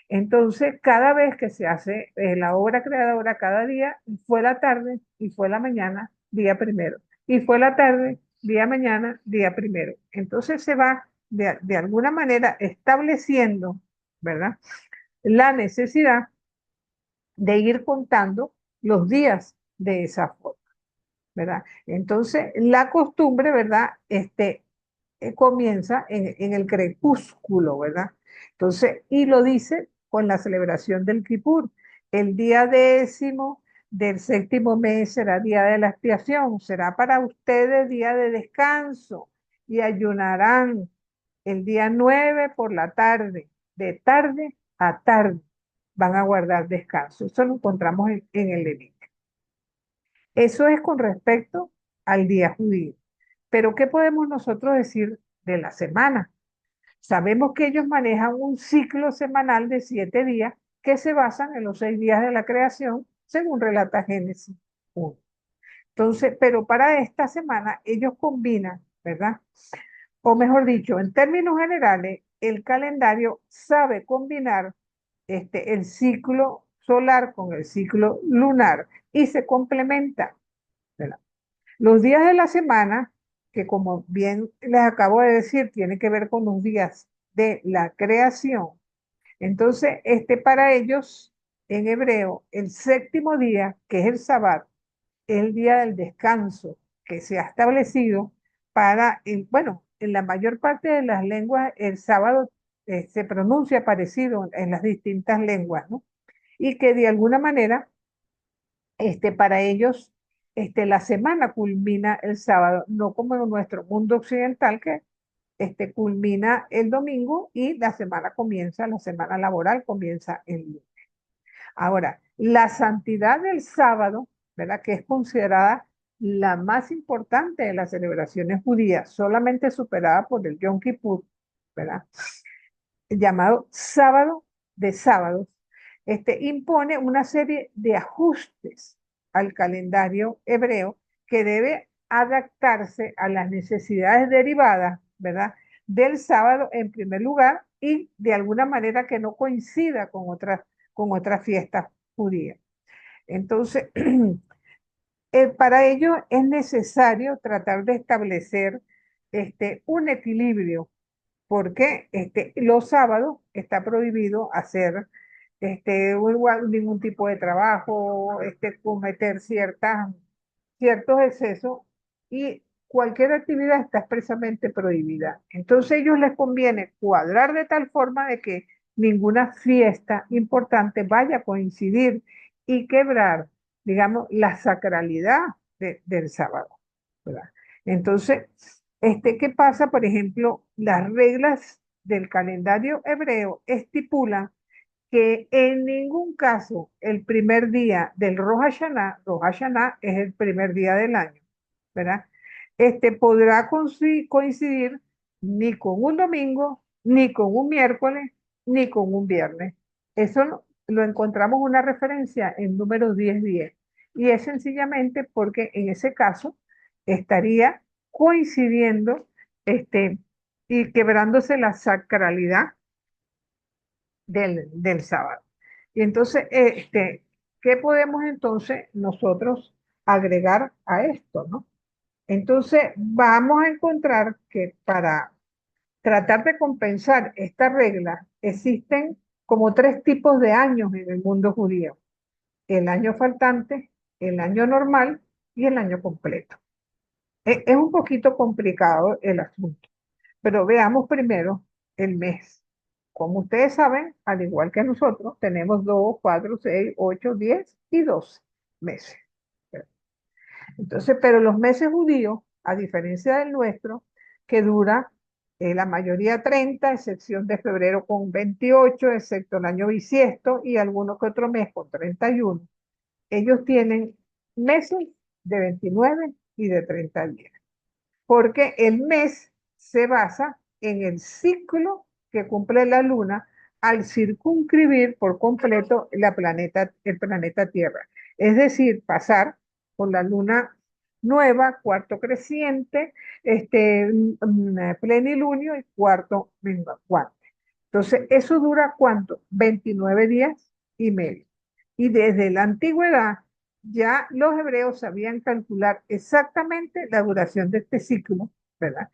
Speaker 1: entonces cada vez que se hace la obra creadora, cada día fue la tarde y fue la mañana, día primero, y fue la tarde, día mañana, día primero. Entonces se va de alguna manera estableciendo, ¿verdad?, la necesidad de ir contando los días de esa forma, ¿verdad? Entonces, la costumbre, ¿verdad?, comienza en el crepúsculo, ¿verdad? Entonces, y lo dice con la celebración del Kipur. El día 10º del 7º mes será día de la expiación, será para ustedes día de descanso y ayunarán el día 9 por la tarde, de tarde a tarde van a guardar descanso. Eso lo encontramos en el Levítico. Eso es con respecto al día judío. Pero ¿qué podemos nosotros decir de la semana? Sabemos que ellos manejan un ciclo semanal de 7 días que se basan en los 6 días de la creación, según relata Génesis 1. Entonces, pero para esta semana ellos combinan, ¿verdad? O mejor dicho, en términos generales, el calendario sabe combinar el ciclo solar con el ciclo lunar y se complementa, ¿verdad? Los días de la semana, que como bien les acabo de decir, tiene que ver con los días de la creación. Entonces, para ellos, en hebreo, el 7º día, que es el Sabbat, es el día del descanso que se ha establecido para, bueno, en la mayor parte de las lenguas, el sábado se pronuncia parecido en las distintas lenguas, ¿no? Y que de alguna manera para ellos, la semana culmina el sábado, no como en nuestro mundo occidental que culmina el domingo y la semana laboral comienza el lunes. Ahora, la santidad del sábado, ¿verdad?, que es considerada la más importante de las celebraciones judías, solamente superada por el Yom Kippur, ¿verdad?, llamado sábado de sábados, impone una serie de ajustes al calendario hebreo que debe adaptarse a las necesidades derivadas, ¿verdad?, del sábado en primer lugar y de alguna manera que no coincida con otras fiestas judías. Entonces, para ello es necesario tratar de establecer un equilibrio porque los sábados está prohibido hacer ningún tipo de trabajo, cometer ciertos excesos y cualquier actividad está expresamente prohibida. Entonces a ellos les conviene cuadrar de tal forma de que ninguna fiesta importante vaya a coincidir y quebrar, digamos, la sacralidad del sábado, ¿verdad? Entonces, ¿qué pasa? Por ejemplo, las reglas del calendario hebreo estipulan que en ningún caso el primer día del Rosh Hashanah es el primer día del año, ¿verdad? Podrá coincidir ni con un domingo, ni con un miércoles, ni con un viernes. Eso lo encontramos una referencia en números 10:10. Y es sencillamente porque en ese caso estaría coincidiendo y quebrándose la sacralidad del sábado. Y entonces, ¿qué podemos entonces nosotros agregar a esto, no? Entonces, vamos a encontrar que para tratar de compensar esta regla, existen como tres tipos de años en el mundo judío: el año faltante, el año normal y el año completo. Es un poquito complicado el asunto, pero veamos primero el mes. Como ustedes saben, al igual que nosotros, tenemos 2, 4, 6, 8, 10 y 12 meses. Entonces, pero los meses judíos, a diferencia del nuestro, que dura la mayoría 30, excepción de febrero con 28, excepto el año bisiesto y alguno que otro mes con 31, ellos tienen meses de 29 y de 30 días, porque el mes se basa en el ciclo que cumple la luna al circunscribir por completo el planeta Tierra. Es decir, pasar por la luna nueva, cuarto creciente, plenilunio y cuarto menguante. Entonces, ¿eso dura cuánto? 29 días y medio. Y desde la antigüedad ya los hebreos sabían calcular exactamente la duración de este ciclo, ¿verdad?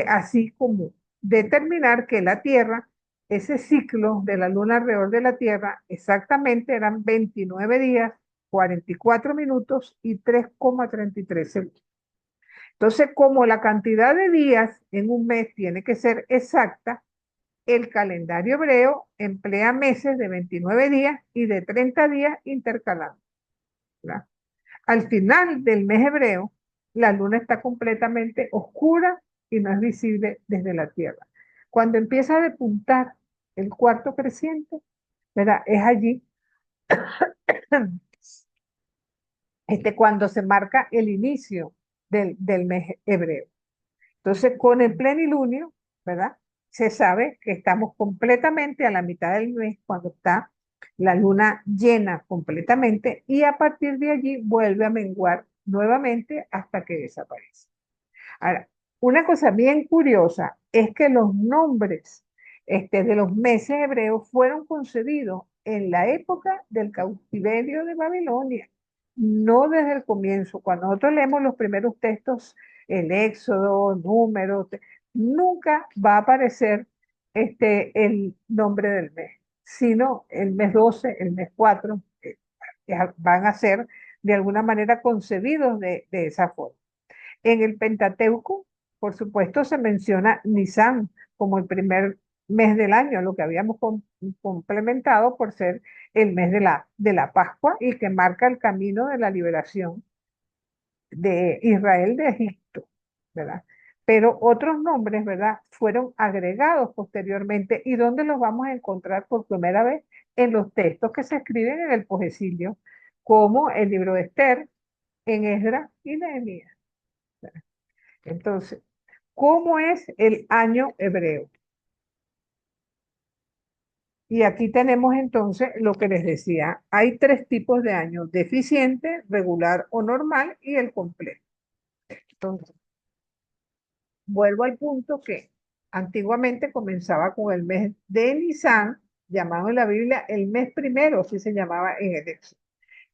Speaker 1: Así como determinar que la Tierra, ese ciclo de la luna alrededor de la Tierra, exactamente eran 29 días, 44 minutos y 3,33 segundos. Entonces, como la cantidad de días en un mes tiene que ser exacta, el calendario hebreo emplea meses de 29 días y de 30 días intercalados, ¿verdad? Al final del mes hebreo, la luna está completamente oscura y no es visible desde la Tierra. Cuando empieza a despuntar el cuarto creciente, ¿verdad? Es allí cuando se marca el inicio del mes hebreo. Entonces, con el plenilunio, ¿verdad? Se sabe que estamos completamente a la mitad del mes cuando está la luna llena completamente y a partir de allí vuelve a menguar nuevamente hasta que desaparece. Ahora, una cosa bien curiosa es que los nombres de los meses hebreos fueron concedidos en la época del cautiverio de Babilonia, no desde el comienzo. Cuando nosotros leemos los primeros textos, el Éxodo, Números, nunca va a aparecer el nombre del mes, sino el mes 12, el mes 4, van a ser de alguna manera concebidos de esa forma. En el Pentateuco, por supuesto, se menciona Nisan como el primer mes del año, lo que habíamos complementado por ser el mes de la Pascua y que marca el camino de la liberación de Israel de Egipto, ¿verdad? Pero otros nombres, ¿verdad?, fueron agregados posteriormente. ¿Y dónde los vamos a encontrar por primera vez? En los textos que se escriben en el Pogesilio, como el libro de Esther, en Esdras y Nehemías. Entonces, ¿cómo es el año hebreo? Y aquí tenemos entonces lo que les decía. Hay tres tipos de año: deficiente, regular o normal y el completo. Entonces, vuelvo al punto que antiguamente comenzaba con el mes de Nisan, llamado en la Biblia el mes primero, así se llamaba en el Éxodo,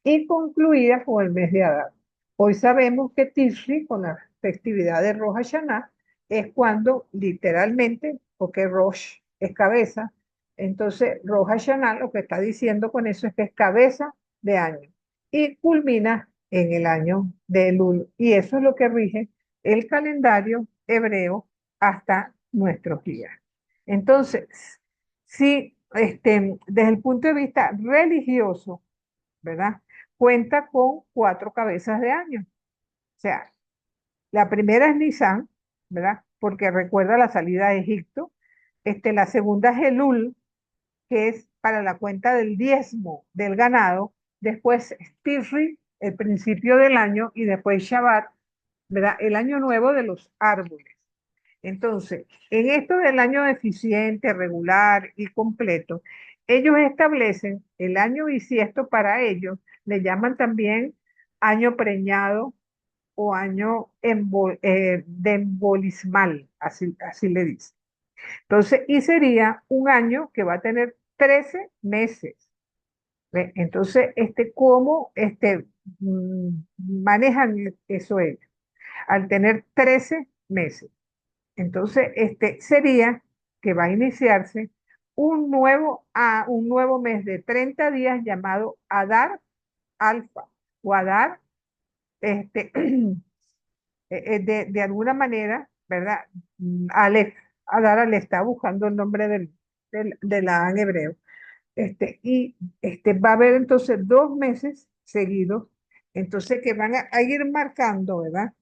Speaker 1: y concluía con el mes de Adar. Hoy sabemos que Tishri, con la festividad de Rosh Hashanah, es cuando literalmente porque Rosh es cabeza. Entonces, Rosh Hashanah lo que está diciendo con eso es que es cabeza de año y culmina en el año de Elul. Y eso es lo que rige el calendario hebreo hasta nuestros días. Entonces, si desde el punto de vista religioso, ¿verdad? Cuenta con 4 cabezas de año. O sea, la primera es Nisan, ¿verdad? Porque recuerda la salida de Egipto. La segunda es Elul, que es para la cuenta del diezmo del ganado. Después Tishri, el principio del año, y después Shabbat, ¿verdad? El año nuevo de los árboles. Entonces, en esto del año eficiente, regular y completo, ellos establecen el año bisiesto para ellos, le llaman también año preñado o año de embolismal, así le dice. Entonces, y sería un año que va a tener 13 meses. ¿Ve? Entonces, ¿cómo manejan eso ellos? Al tener 13 meses. Entonces, sería que va a iniciarse un nuevo mes de 30 días llamado Adar Alfa o Adar, de alguna manera, ¿verdad? Aleph, Adar Aleph, está buscando el nombre de la en hebreo. Va a haber entonces 2 meses seguidos, entonces que van a ir marcando, ¿verdad?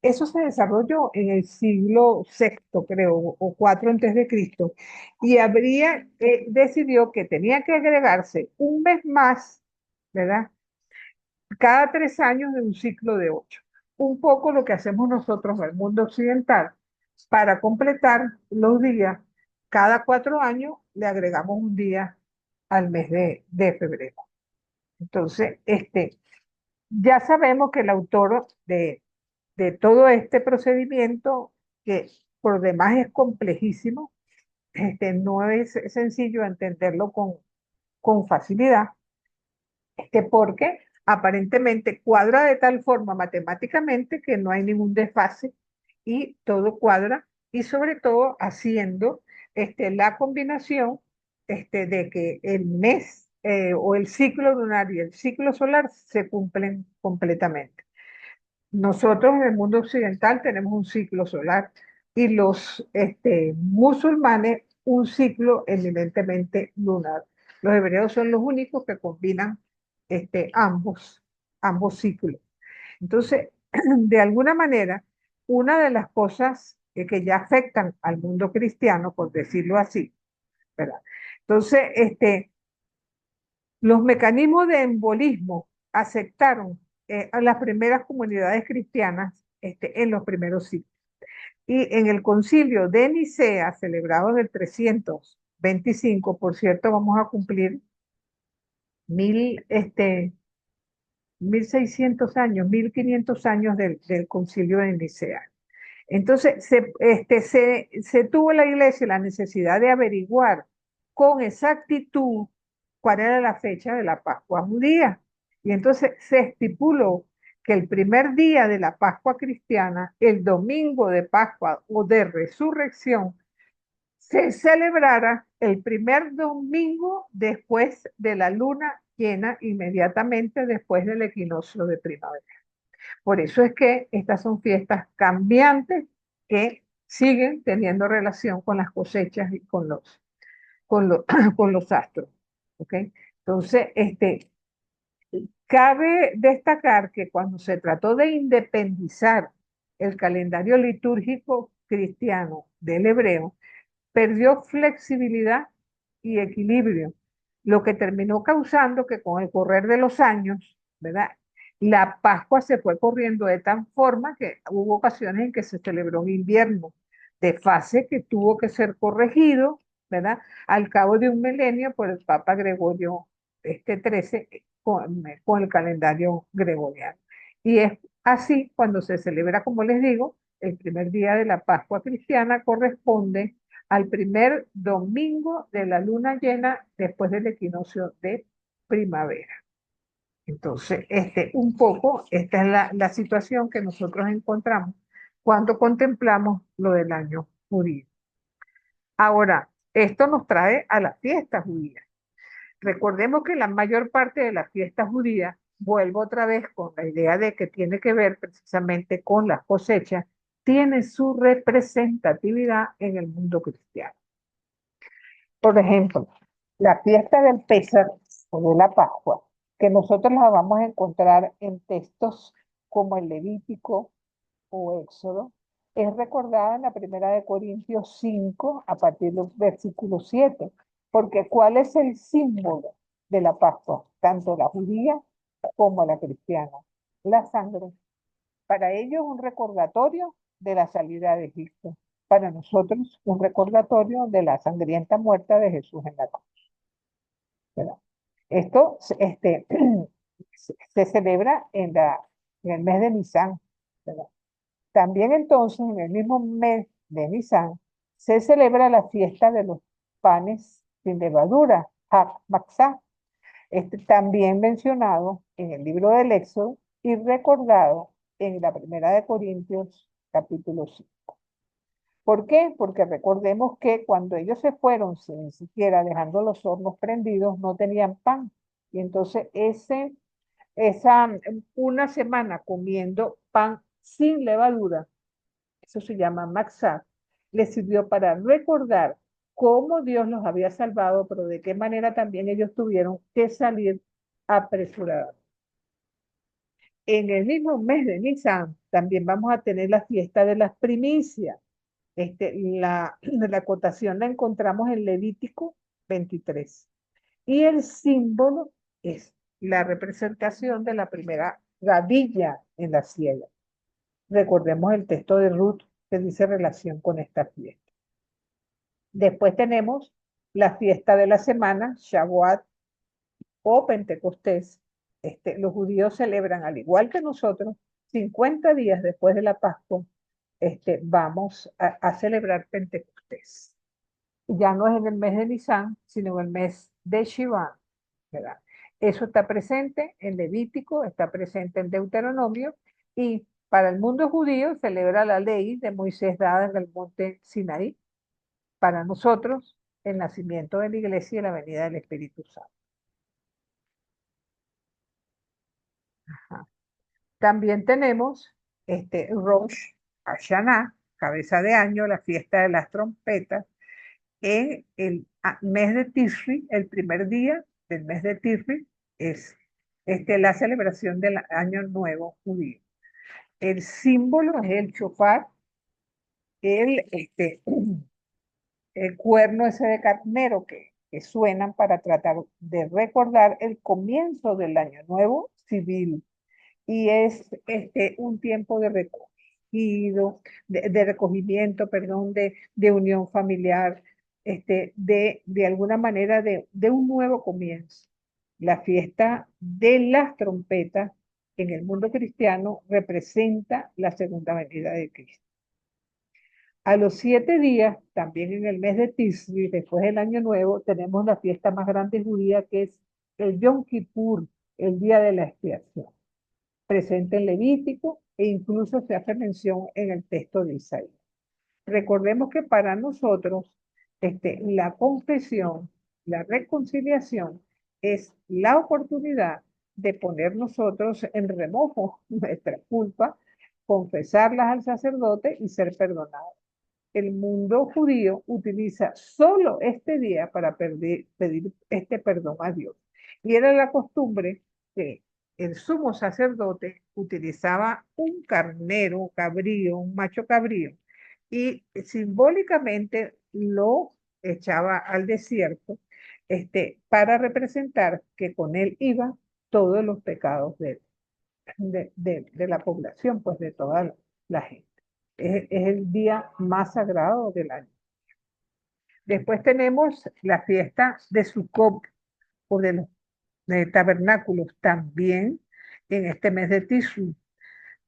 Speaker 1: Eso se desarrolló en el siglo sexto, creo, o cuatro antes de Cristo, y decidió que tenía que agregarse un mes más, ¿verdad? Cada 3 años de un ciclo de 8. Un poco lo que hacemos nosotros en el mundo occidental, para completar los días, cada 4 años le agregamos un día al mes de febrero. Entonces, ya sabemos que el autor de todo este procedimiento, que por demás es complejísimo, no es sencillo entenderlo con facilidad, porque aparentemente cuadra de tal forma matemáticamente que no hay ningún desfase y todo cuadra, y sobre todo haciendo la combinación de que el mes o el ciclo lunar y el ciclo solar se cumplen completamente. Nosotros en el mundo occidental tenemos un ciclo solar y los musulmanes un ciclo eminentemente lunar. Los hebreos son los únicos que combinan ambos ciclos. Entonces, de alguna manera, una de las cosas que ya afectan al mundo cristiano, por decirlo así, ¿verdad? Entonces, los mecanismos de embolismo aceptaron a las primeras comunidades cristianas en los primeros siglos. Y en el concilio de Nicea, celebrado en el 325, por cierto, vamos a cumplir 1600 años, 1500 años del concilio de Nicea. Entonces, se tuvo la iglesia la necesidad de averiguar con exactitud cuál era la fecha de la Pascua judía. Y entonces se estipuló que el primer día de la Pascua cristiana, el domingo de Pascua o de resurrección, se celebrara el primer domingo después de la luna llena, inmediatamente después del equinoccio de primavera. Por eso es que estas son fiestas cambiantes que siguen teniendo relación con las cosechas y con los astros. ¿Ok? Entonces, cabe destacar que cuando se trató de independizar el calendario litúrgico cristiano del hebreo, perdió flexibilidad y equilibrio, lo que terminó causando que con el correr de los años, ¿verdad? La Pascua se fue corriendo de tal forma que hubo ocasiones en que se celebró en invierno, de fase que tuvo que ser corregido, ¿verdad? Al cabo de un milenio por el Papa Gregorio 13 con el calendario gregoriano. Y es así cuando se celebra, como les digo, el primer día de la Pascua cristiana corresponde al primer domingo de la luna llena después del equinoccio de primavera. Entonces, un poco, esta es la situación que nosotros encontramos cuando contemplamos lo del año judío. Ahora, esto nos trae a la fiesta judía. Recordemos que la mayor parte de la fiesta judía, vuelvo otra vez con la idea de que tiene que ver precisamente con las cosechas, tiene su representatividad en el mundo cristiano. Por ejemplo, la fiesta del Pésar o de la Pascua, que nosotros la vamos a encontrar en textos como el Levítico o Éxodo, es recordada en la primera de Corintios 5 a partir del versículo 7, porque ¿cuál es el símbolo de la Pascua? Tanto la judía como la cristiana, la sangre. Para ellos un recordatorio de la salida de Egipto. Para nosotros un recordatorio de la sangrienta muerte de Jesús en la cruz. ¿Verdad? Esto se celebra en el mes de Nisan. ¿Verdad? También entonces en el mismo mes de Nisan se celebra la fiesta de los panes sin levadura, Hag Matzah, también mencionado en el libro del Éxodo y recordado en la primera de Corintios capítulo 5. ¿Por qué? Porque recordemos que cuando ellos se fueron sin siquiera dejando los hornos prendidos, no tenían pan. Y entonces una semana comiendo pan sin levadura, eso se llama Matzah, les sirvió para recordar cómo Dios los había salvado, pero de qué manera también ellos tuvieron que salir apresurados. En el mismo mes de Nisan también vamos a tener la fiesta de las primicias. La cotación la encontramos en Levítico 23. Y el símbolo es la representación de la primera gavilla en la siega. Recordemos el texto de Ruth que dice relación con esta fiesta. Después tenemos la fiesta de la semana, Shavuot o Pentecostés. Los judíos celebran, al igual que nosotros, 50 días después de la Pascua, vamos a celebrar Pentecostés. Ya no es en el mes de Nisan, sino en el mes de Shivan, ¿verdad? Eso está presente en Levítico, está presente en Deuteronomio, y para el mundo judío celebra la ley de Moisés dada en el monte Sinaí. Para nosotros, el nacimiento de la iglesia y la venida del Espíritu Santo. Ajá. También tenemos Rosh Hashanah, cabeza de año, la fiesta de las trompetas, en el mes de Tishri, el primer día del mes de Tishri, es la celebración del año nuevo judío. El símbolo es el shofar, el, el cuerno ese de carnero que suenan para tratar de recordar el comienzo del año nuevo civil. Y es un tiempo de recogido, de recogimiento, perdón, de unión familiar, de alguna manera de un nuevo comienzo. La fiesta de las trompetas en el mundo cristiano representa la segunda venida de Cristo. A los 7 días, también en el mes de Tisri, después del año nuevo, tenemos la fiesta más grande judía que es el Yom Kippur, el día de la expiación, presente en Levítico e incluso se hace mención en el texto de Isaías. Recordemos que para nosotros la confesión, la reconciliación es la oportunidad de poner nosotros en remojo nuestra culpa, confesarlas al sacerdote y ser perdonados. El mundo judío utiliza solo este día para pedir este perdón a Dios. Y era la costumbre que el sumo sacerdote utilizaba un carnero, un cabrío, un macho cabrío, y simbólicamente lo echaba al desierto para representar que con él iban todos los pecados de la población, pues de toda la gente. Es el día más sagrado del año. Después tenemos la fiesta de Sukkot o de los tabernáculos, también en este mes de Tishri,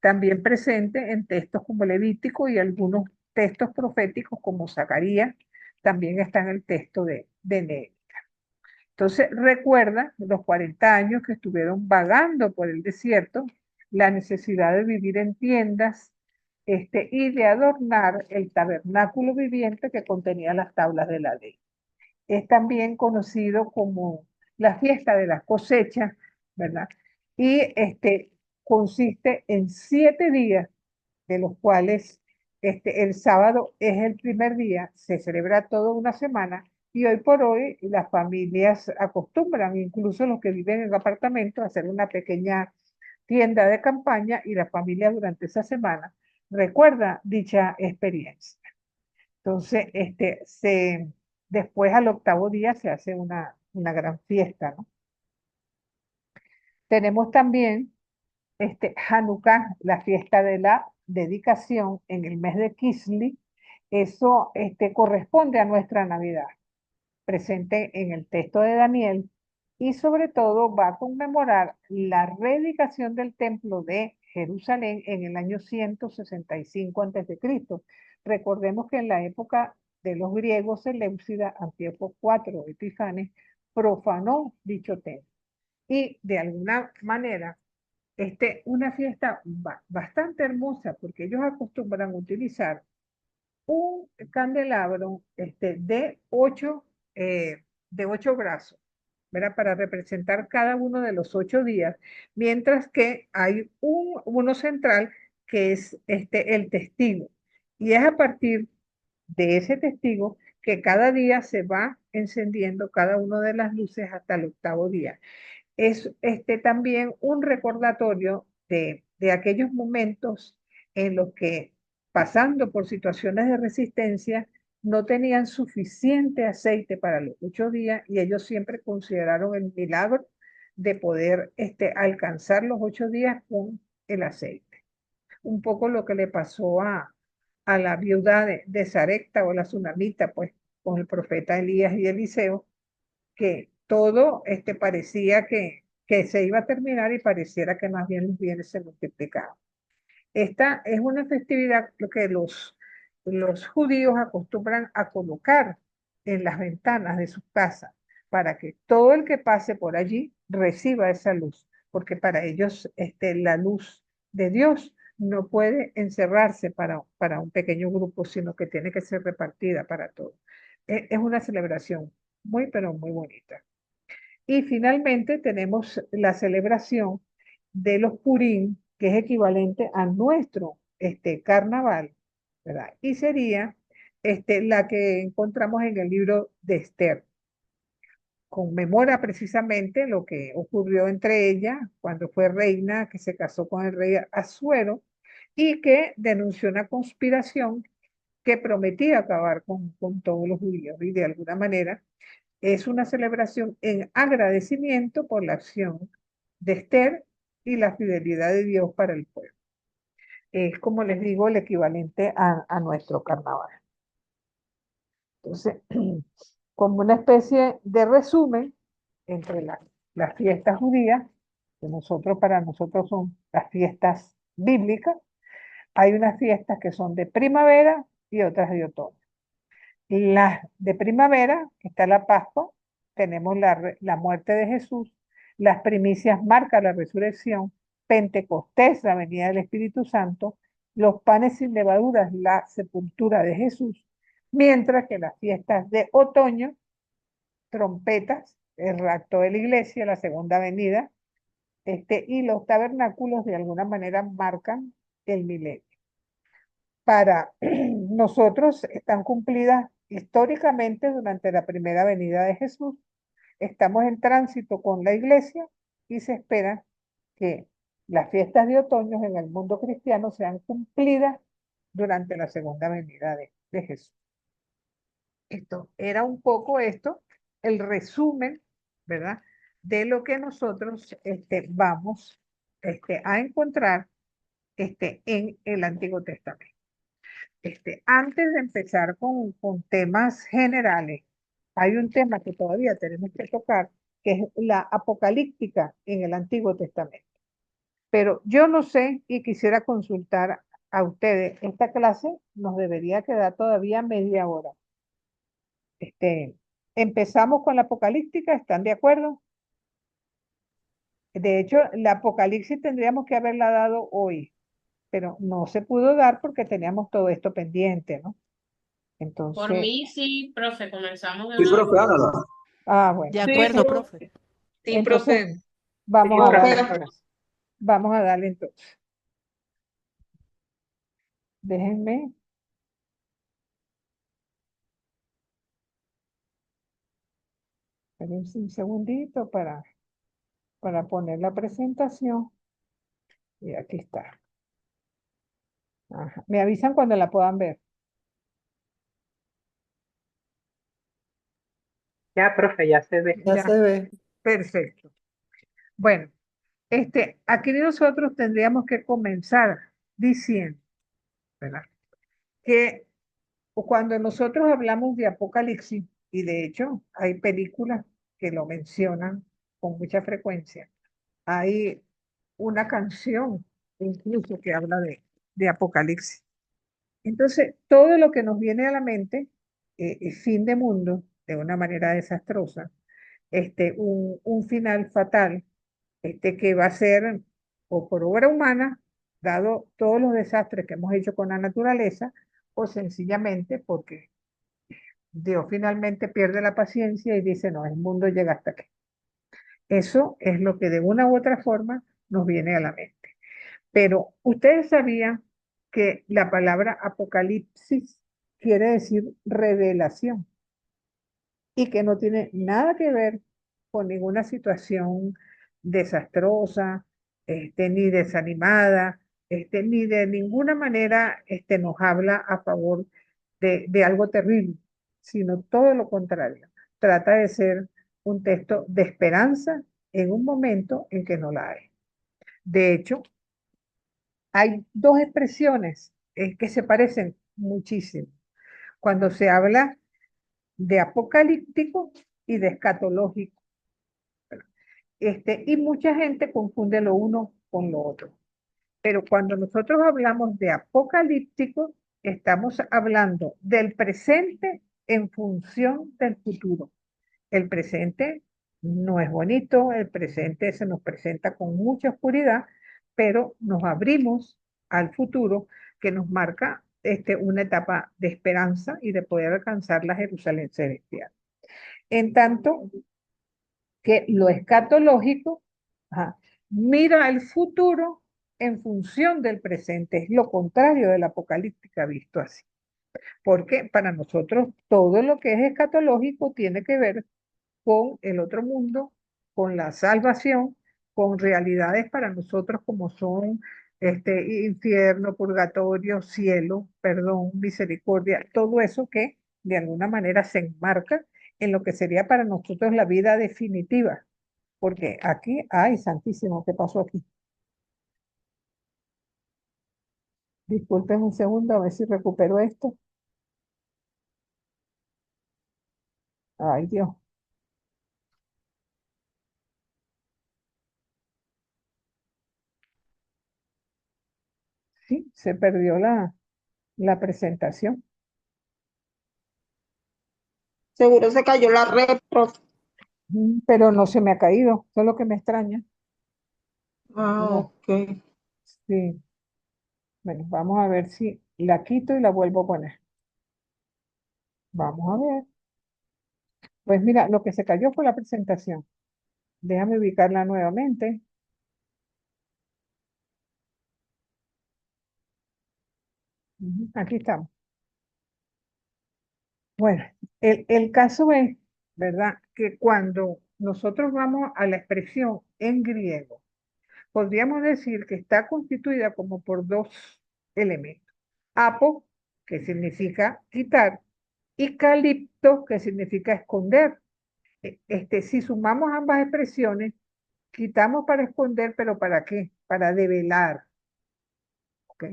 Speaker 1: también presente en textos como Levítico y algunos textos proféticos como Zacarías, también está en el texto de Nehemías. Entonces recuerda los 40 años que estuvieron vagando por el desierto, la necesidad de vivir en tiendas, y de adornar el tabernáculo viviente que contenía las tablas de la ley. Es también conocido como la fiesta de las cosechas, ¿verdad? Y consiste en 7 días, de los cuales el sábado es el primer día, se celebra toda una semana y hoy por hoy las familias acostumbran, incluso los que viven en apartamentos, a hacer una pequeña tienda de campaña y la familia durante esa semana recuerda dicha experiencia. Entonces, después al octavo día se hace una gran fiesta, ¿no? Tenemos también Hanukkah, la fiesta de la dedicación en el mes de Kisli. Eso corresponde a nuestra Navidad, presente en el texto de Daniel, y sobre todo va a conmemorar la dedicación del templo de Jerusalén en el año 165 a.C. Recordemos que en la época de los griegos, Seleucida, Antíoco IV Epifanes, profanó dicho templo. Y de alguna manera, una fiesta bastante hermosa, porque ellos acostumbran a utilizar un candelabro de 8 brazos, ¿verdad? Para representar cada uno de los 8 días, mientras que hay uno central que es el testigo. Y es a partir de ese testigo que cada día se va encendiendo cada una de las luces hasta el octavo día. Es también un recordatorio de aquellos momentos en los que, pasando por situaciones de resistencia, no tenían suficiente aceite para los 8 días y ellos siempre consideraron el milagro de poder alcanzar los 8 días con el aceite. Un poco lo que le pasó a la viuda de Sarepta o la tsunamita, pues, con el profeta Elías y Eliseo, que todo parecía que se iba a terminar y pareciera que más bien los bienes se multiplicaban. Esta es una festividad que los judíos acostumbran a colocar en las ventanas de sus casas para que todo el que pase por allí reciba esa luz, porque para ellos la luz de Dios no puede encerrarse para un pequeño grupo, sino que tiene que ser repartida para todos. Es una celebración muy, pero muy bonita. Y finalmente tenemos la celebración de los Purim, que es equivalente a nuestro carnaval, ¿verdad? Y sería la que encontramos en el libro de Esther. Conmemora precisamente lo que ocurrió entre ella cuando fue reina, que se casó con el rey Asuero y que denunció una conspiración que prometía acabar con todos los judíos. Y de alguna manera es una celebración en agradecimiento por la acción de Esther y la fidelidad de Dios para el pueblo. Es, como les digo, el equivalente a nuestro carnaval. Entonces, como una especie de resumen entre las fiestas judías, que para nosotros son las fiestas bíblicas, hay unas fiestas que son de primavera y otras de otoño. Las de primavera, que está la Pascua, tenemos la muerte de Jesús, las primicias marcan la resurrección, Pentecostés, la venida del Espíritu Santo, los panes sin levaduras, la sepultura de Jesús, mientras que las fiestas de otoño, trompetas, el rapto de la iglesia, la segunda venida, y los tabernáculos de alguna manera marcan el milenio. Para nosotros están cumplidas históricamente durante la primera venida de Jesús. Estamos en tránsito con la iglesia y se espera que las fiestas de otoño en el mundo cristiano sean cumplidas durante la segunda venida de Jesús. Esto era un poco el resumen, ¿verdad? De lo que nosotros vamos a encontrar en el Antiguo Testamento. Antes de empezar con temas generales, hay un tema que todavía tenemos que tocar, que es la apocalíptica en el Antiguo Testamento. Pero yo no sé y quisiera consultar a ustedes, esta clase nos debería quedar todavía media hora. Empezamos con la apocalíptica, ¿están de acuerdo? De hecho, la apocalipsis tendríamos que haberla dado hoy, pero no se pudo dar porque teníamos todo esto pendiente, ¿no?
Speaker 2: Por
Speaker 1: Entonces,
Speaker 2: mí sí, profe, comenzamos de
Speaker 5: Sí,
Speaker 2: una vez.
Speaker 5: profe, hágala.
Speaker 1: bueno,
Speaker 6: De
Speaker 3: Sí,
Speaker 6: acuerdo,
Speaker 3: profe.
Speaker 6: profe.
Speaker 3: Sí,
Speaker 1: entonces
Speaker 3: profe.
Speaker 1: vamos a
Speaker 3: Señora.
Speaker 1: darle, vamos a darle entonces. Déjenme. Espérense un segundito para poner la presentación. Y aquí está. Ajá. Me avisan cuando la puedan ver.
Speaker 7: Ya, profe, ya se ve.
Speaker 6: Ya
Speaker 1: Ya,
Speaker 6: se ve.
Speaker 1: perfecto. Bueno, aquí nosotros tendríamos que comenzar diciendo, ¿verdad? Que cuando nosotros hablamos de Apocalipsis, y de hecho hay películas que lo mencionan con mucha frecuencia, hay una canción incluso que habla de Apocalipsis. Entonces, todo lo que nos viene a la mente, fin de mundo, de una manera desastrosa, un final fatal, que va a ser o por obra humana, dado todos los desastres que hemos hecho con la naturaleza, o sencillamente porque Dios finalmente pierde la paciencia y dice, no, el mundo llega hasta aquí. Eso es lo que de una u otra forma nos viene a la mente. Pero ustedes sabían que la palabra apocalipsis quiere decir revelación y que no tiene nada que ver con ninguna situación desastrosa, ni desanimada, ni de ninguna manera nos habla a favor de algo terrible, sino todo lo contrario. Trata de ser un texto de esperanza en un momento en que no la hay. De hecho, hay dos expresiones que se parecen muchísimo. Cuando se habla de apocalíptico y de escatológico. Y mucha gente confunde lo uno con lo otro. Pero cuando nosotros hablamos de apocalíptico, estamos hablando del presente en función del futuro. El presente no es bonito, el presente se nos presenta con mucha oscuridad, pero nos abrimos al futuro que nos marca una etapa de esperanza y de poder alcanzar la Jerusalén celestial. En tanto que lo escatológico, ajá, mira el futuro en función del presente, es lo contrario de la apocalíptica visto así. Porque para nosotros todo lo que es escatológico tiene que ver con el otro mundo, con la salvación, con realidades para nosotros como son infierno, purgatorio, cielo, perdón, misericordia, todo eso que de alguna manera se enmarca en lo que sería para nosotros la vida definitiva. Porque aquí, ay, santísimo, ¿qué pasó aquí? Disculpen un segundo, a ver si recupero esto. Ay, Dios. Sí, se perdió la presentación.
Speaker 8: Seguro se cayó la red, profe.
Speaker 1: Pero no se me ha caído, eso es lo que me extraña.
Speaker 8: Ah,
Speaker 1: No,
Speaker 8: ok.
Speaker 1: sí. Bueno, vamos a ver si la quito y la vuelvo a poner. Vamos a ver. Pues mira, lo que se cayó fue la presentación. Déjame ubicarla nuevamente. Aquí estamos. Bueno, el caso es, ¿verdad? Que cuando nosotros vamos a la expresión en griego, podríamos decir que está constituida como por dos elementos. Apo, que significa quitar, y calipto, que significa esconder. Si sumamos ambas expresiones, quitamos para esconder, pero ¿para qué? Para develar. ¿Ok?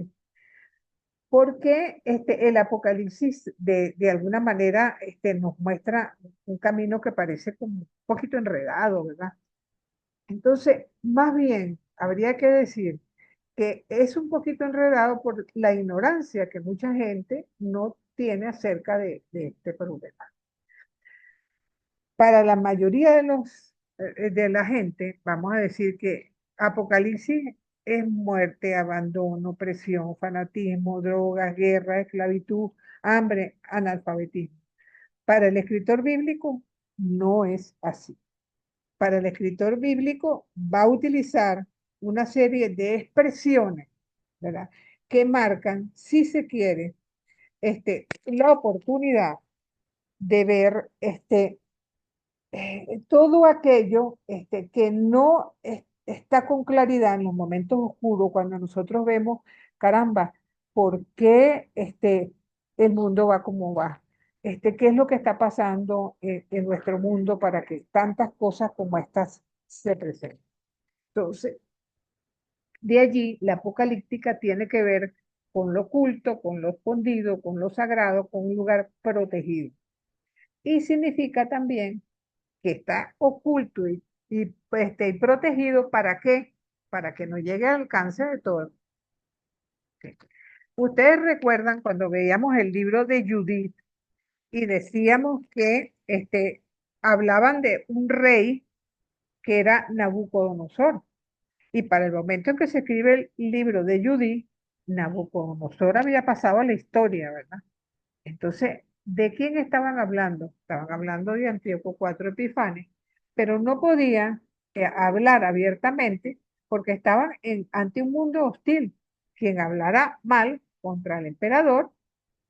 Speaker 1: Porque el Apocalipsis de alguna manera nos muestra un camino que parece como un poquito enredado, ¿verdad? Entonces, más bien, habría que decir que es un poquito enredado por la ignorancia que mucha gente no tiene acerca de este problema. Para la mayoría de la gente, vamos a decir que Apocalipsis es muerte, abandono, presión, fanatismo, drogas, guerra, esclavitud, hambre, analfabetismo. Para el escritor bíblico no es así. Para el escritor bíblico va a utilizar una serie de expresiones, ¿verdad? Que marcan, si se quiere, la oportunidad de ver todo aquello que no está con claridad en los momentos oscuros, cuando nosotros vemos, caramba, ¿por qué el mundo va como va? ¿Qué es lo que está pasando en nuestro mundo para que tantas cosas como estas se presenten? Entonces, de allí la apocalíptica tiene que ver con lo oculto, con lo escondido, con lo sagrado, con un lugar protegido. Y significa también que está oculto y protegido. ¿Para qué? Para que no llegue al alcance de todo. ¿Sí? Ustedes recuerdan cuando veíamos el libro de Judith y decíamos que hablaban de un rey que era Nabucodonosor. Y para el momento en que se escribe el libro de Judith, Nabucodonosor había pasado a la historia, ¿verdad? Entonces, ¿de quién estaban hablando? Estaban hablando de Antíoco IV Epifanes, pero no podían hablar abiertamente porque estaban ante un mundo hostil. Quien hablara mal contra el emperador,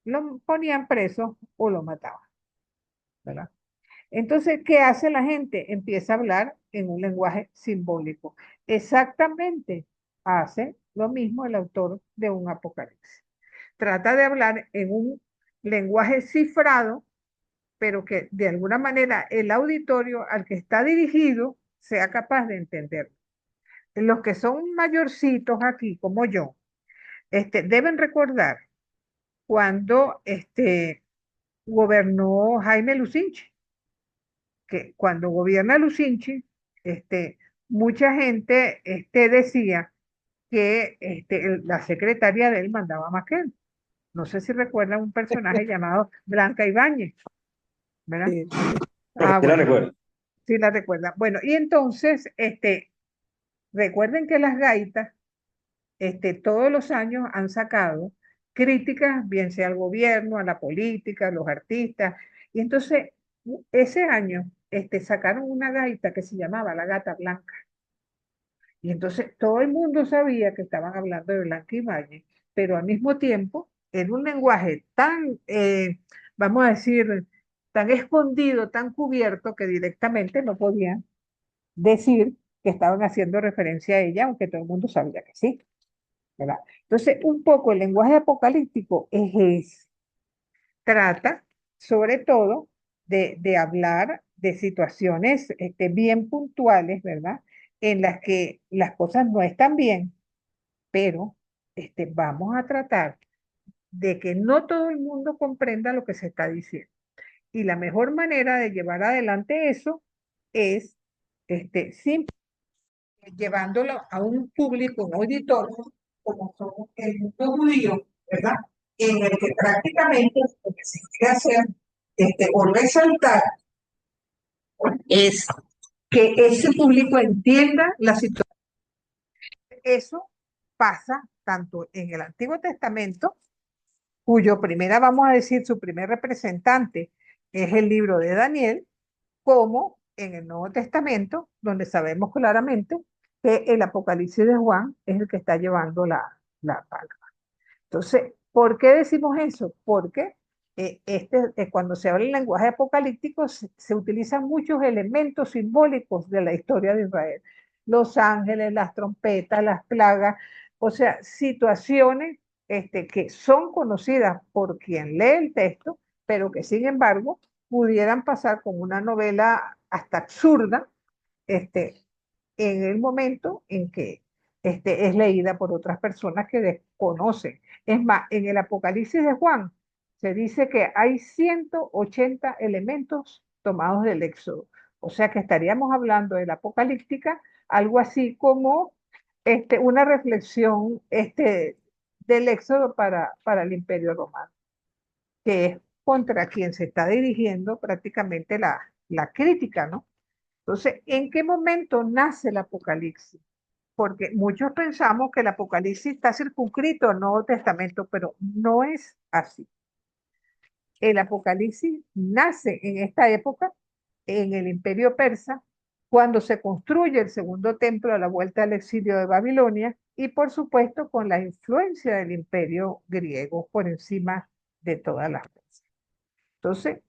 Speaker 1: lo ponían preso o lo mataban, ¿verdad? Entonces, ¿qué hace la gente? Empieza a hablar en un lenguaje simbólico. Exactamente hace lo mismo el autor de un Apocalipsis. Trata de hablar en un lenguaje cifrado, pero que de alguna manera el auditorio al que está dirigido sea capaz de entenderlo. Los que son mayorcitos aquí, como yo, deben recordar cuando gobernó Jaime Lucinchi, que cuando gobierna Lucinchi, mucha gente decía que la secretaria de él mandaba más que él. No sé si recuerdan un personaje llamado Blanca Ibáñez, ¿verdad?
Speaker 8: Sí.
Speaker 1: Ah,
Speaker 5: Sí la
Speaker 1: bueno,
Speaker 5: recuerdo.
Speaker 1: sí la recuerdan. Bueno, y entonces, recuerden que las gaitas, todos los años han sacado críticas, bien sea al gobierno, a la política, a los artistas. Y entonces, ese año, sacaron una gaita que se llamaba La Gata Blanca. Y entonces todo el mundo sabía que estaban hablando de Blanca Ibáñez, pero al mismo tiempo, en un lenguaje tan, vamos a decir, tan escondido, tan cubierto, que directamente no podían decir que estaban haciendo referencia a ella, aunque todo el mundo sabía que sí, ¿verdad? Entonces, un poco el lenguaje apocalíptico trata sobre todo de hablar de situaciones bien puntuales, ¿verdad? En las que las cosas no están bien, pero vamos a tratar de que no todo el mundo comprenda lo que se está diciendo. Y la mejor manera de llevar adelante eso es simplemente llevándolo a un público, un auditorio, como somos el mundo judío, ¿verdad? En el que prácticamente lo que se quiere hacer o resaltar es que ese público entienda la situación. Eso pasa tanto en el Antiguo Testamento, cuyo primera, vamos a decir, su primer representante es el libro de Daniel, como en el Nuevo Testamento, donde sabemos claramente que el Apocalipsis de Juan es el que está llevando la palabra. Entonces, ¿por qué decimos eso? Porque cuando se habla en lenguaje apocalíptico se utilizan muchos elementos simbólicos de la historia de Israel. Los ángeles, las trompetas, las plagas, o sea, situaciones que son conocidas por quien lee el texto, pero que sin embargo pudieran pasar como una novela hasta absurda, este, en el momento en que es leída por otras personas que desconocen. Es más, en el Apocalipsis de Juan se dice que hay 180 elementos tomados del Éxodo. O sea que estaríamos hablando de la apocalíptica, algo así como una reflexión del Éxodo para el Imperio Romano, que es contra quien se está dirigiendo prácticamente la crítica, ¿no? Entonces, ¿en qué momento nace el Apocalipsis? porque muchos pensamos que el Apocalipsis está circunscrito al Nuevo Testamento, pero no es así. El Apocalipsis nace en esta época, en el Imperio Persa, cuando se construye el segundo templo a la vuelta del exilio de Babilonia y por supuesto con la influencia del Imperio griego por encima de todas las cosas. Entonces,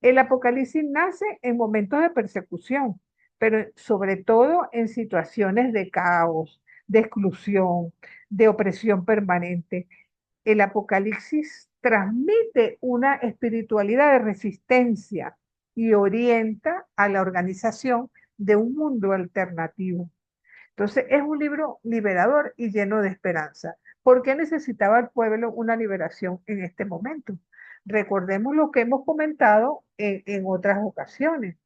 Speaker 1: el Apocalipsis nace en momentos de persecución, pero sobre todo en situaciones de caos, de exclusión, de opresión permanente. El Apocalipsis transmite una espiritualidad de resistencia y orienta a la organización de un mundo alternativo. Entonces, es un libro liberador y lleno de esperanza. ¿Por qué necesitaba el pueblo una liberación en este momento? Recordemos lo que hemos comentado en otras ocasiones,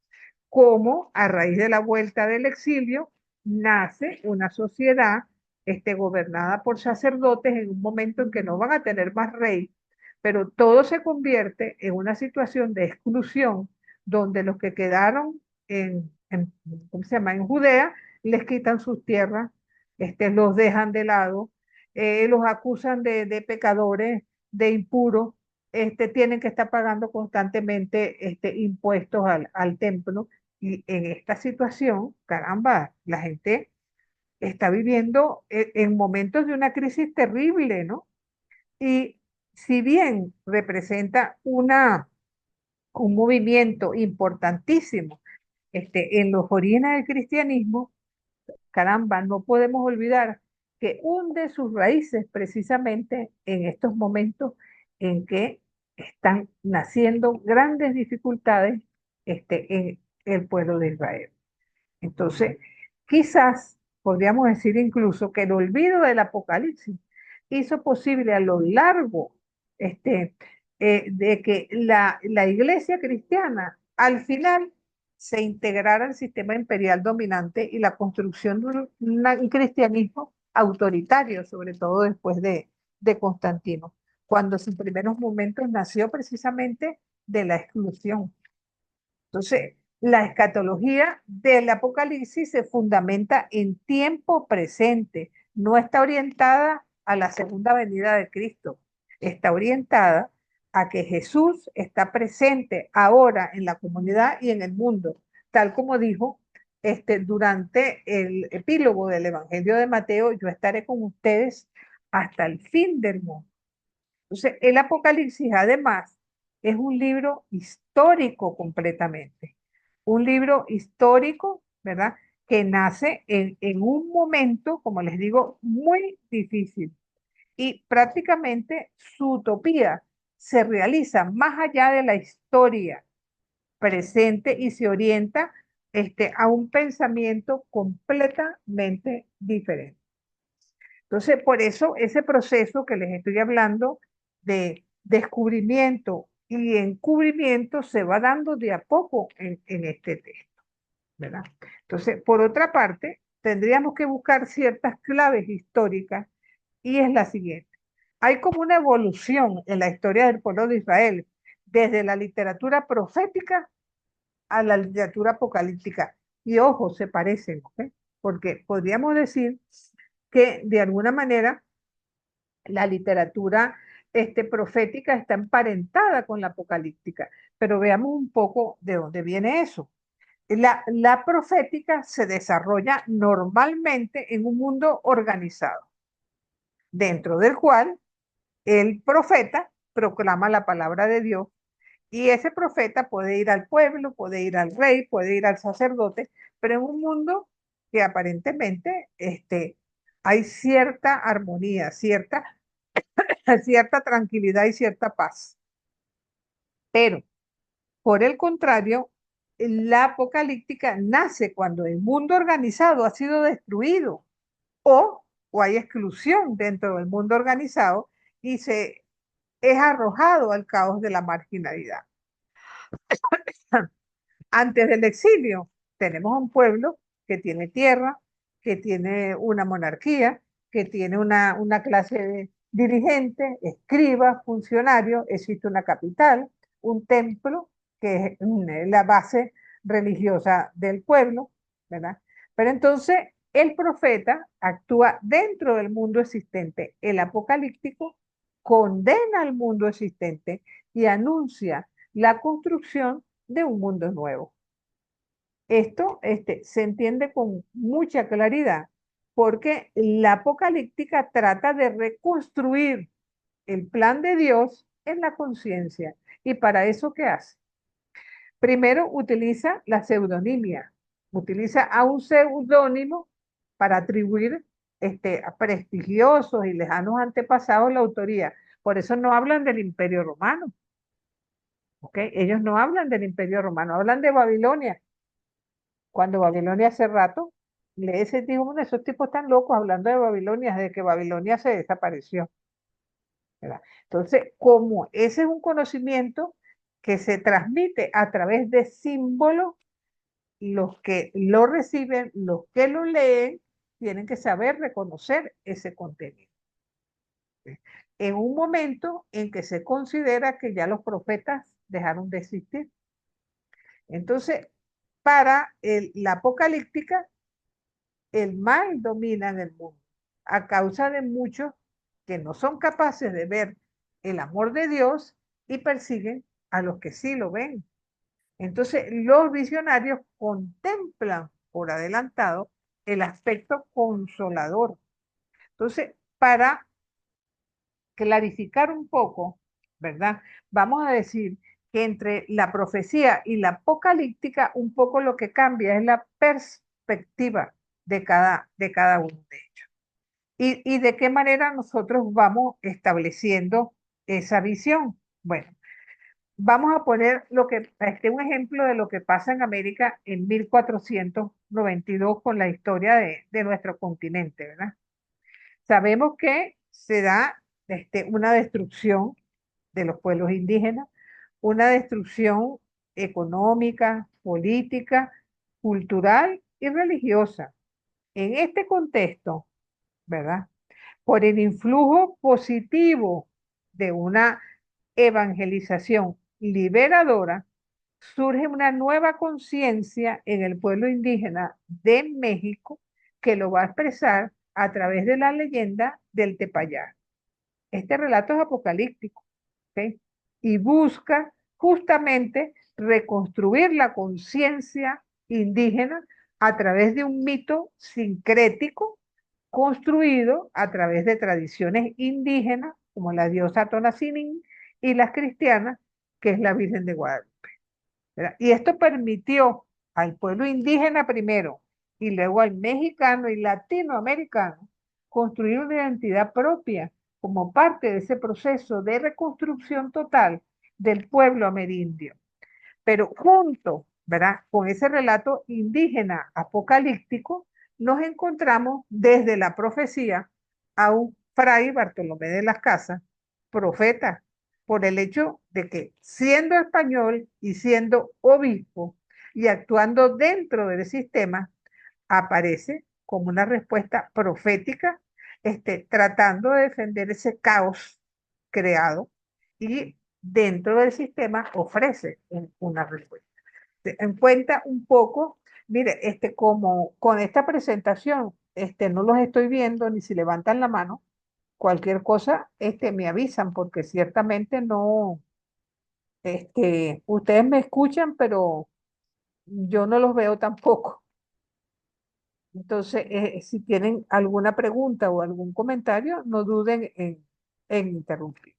Speaker 1: cómo a raíz de la vuelta del exilio nace una sociedad gobernada por sacerdotes en un momento en que no van a tener más rey, pero todo se convierte en una situación de exclusión donde los que quedaron ¿cómo se llama? En Judea les quitan sus tierras, los dejan de lado, los acusan de pecadores, de impuros, tienen que estar pagando constantemente impuestos al templo. Y en esta situación, caramba, la gente está viviendo en momentos de una crisis terrible, ¿no? Y si bien representa un movimiento importantísimo en los orígenes del cristianismo, caramba, no podemos olvidar que hunde sus raíces precisamente en estos momentos en que están naciendo grandes dificultades en el pueblo de Israel. Entonces, quizás podríamos decir incluso que el olvido del Apocalipsis hizo posible a lo largo de que la iglesia cristiana al final se integrara al sistema imperial dominante y la construcción de un cristianismo autoritario, sobre todo después de Constantino, cuando en sus primeros momentos nació precisamente de la exclusión. Entonces, la escatología del Apocalipsis se fundamenta en tiempo presente, no está orientada a la segunda venida de Cristo, está orientada a que Jesús está presente ahora en la comunidad y en el mundo, tal como dijo durante el epílogo del Evangelio de Mateo: yo estaré con ustedes hasta el fin del mundo. Entonces, el Apocalipsis además es un libro histórico completamente, un libro histórico, ¿verdad? Que nace en un momento, como les digo, muy difícil. Y prácticamente su utopía se realiza más allá de la historia presente y se orienta a un pensamiento completamente diferente. Entonces, por eso ese proceso que les estoy hablando de descubrimiento y encubrimiento se va dando de a poco en este texto, ¿verdad? Entonces, por otra parte, tendríamos que buscar ciertas claves históricas y es la siguiente. Hay como una evolución en la historia del pueblo de Israel, desde la literatura profética a la literatura apocalíptica. Y ojo, se parecen, ¿ok? Porque podríamos decir que de alguna manera la literatura profética está emparentada con la apocalíptica, pero veamos un poco de dónde viene eso. La profética se desarrolla normalmente en un mundo organizado, dentro del cual el profeta proclama la palabra de Dios y ese profeta puede ir al pueblo, puede ir al rey, puede ir al sacerdote, pero en un mundo que aparentemente hay cierta armonía, cierta tranquilidad y cierta paz. Pero, por el contrario, la apocalíptica nace cuando el mundo organizado ha sido destruido o hay exclusión dentro del mundo organizado y se es arrojado al caos de la marginalidad. Antes del exilio, tenemos un pueblo que tiene tierra, que tiene una monarquía, que tiene una clase dirigente, escriba, funcionario, existe una capital, un templo, que es la base religiosa del pueblo, ¿verdad? Pero entonces el profeta actúa dentro del mundo existente. El apocalíptico condena al mundo existente y anuncia la construcción de un mundo nuevo. Esto se entiende con mucha claridad porque la apocalíptica trata de reconstruir el plan de Dios en la conciencia. ¿Y para eso qué hace? Primero utiliza la pseudonimia, utiliza a un seudónimo para atribuir a prestigiosos y lejanos antepasados la autoría. Por eso no hablan del Imperio Romano, ¿ok? Ellos no hablan del Imperio Romano, hablan de Babilonia. Cuando Babilonia hace rato, ese dijo, "Bueno, esos tipos están locos hablando de Babilonia, desde que Babilonia se desapareció, ¿verdad?". Entonces, como ese es un conocimiento que se transmite a través de símbolos, los que lo reciben, los que lo leen, tienen que saber reconocer ese contenido. En un momento en que se considera que ya los profetas dejaron de existir. Entonces, para la apocalíptica, el mal domina en el mundo a causa de muchos que no son capaces de ver el amor de Dios y persiguen a los que sí lo ven. Entonces, los visionarios contemplan por adelantado el aspecto consolador. Entonces, para clarificar un poco, ¿verdad? Vamos a decir que entre la profecía y la apocalíptica, un poco lo que cambia es la perspectiva de cada uno de ellos. Y de qué manera nosotros vamos estableciendo esa visión. Bueno, vamos a poner un ejemplo de lo que pasa en América en 1492 con la historia de nuestro continente, ¿verdad? Sabemos que se da una destrucción de los pueblos indígenas, una destrucción económica, política, cultural y religiosa. En este contexto, ¿verdad? Por el influjo positivo de una evangelización liberadora, surge una nueva conciencia en el pueblo indígena de México que lo va a expresar a través de la leyenda del Tepayá. Este relato es apocalíptico, ¿ok? Y busca justamente reconstruir la conciencia indígena a través de un mito sincrético construido a través de tradiciones indígenas, como la diosa Tonacinin, y las cristianas, que es la Virgen de Guadalupe, ¿verdad? Y esto permitió al pueblo indígena primero, y luego al mexicano y latinoamericano, construir una identidad propia como parte de ese proceso de reconstrucción total del pueblo amerindio. Pero junto, ¿verdad?, con ese relato indígena apocalíptico, nos encontramos desde la profecía a un fray Bartolomé de las Casas, profeta, por el hecho de que siendo español y siendo obispo y actuando dentro del sistema, aparece como una respuesta profética, tratando de defender ese caos creado y dentro del sistema ofrece una respuesta. En cuenta un poco, mire, como con esta presentación, no los estoy viendo ni si levantan la mano, cualquier cosa, me avisan porque ciertamente no, ustedes me escuchan, pero yo no los veo tampoco. Entonces, si tienen alguna pregunta o algún comentario, no duden en interrumpir.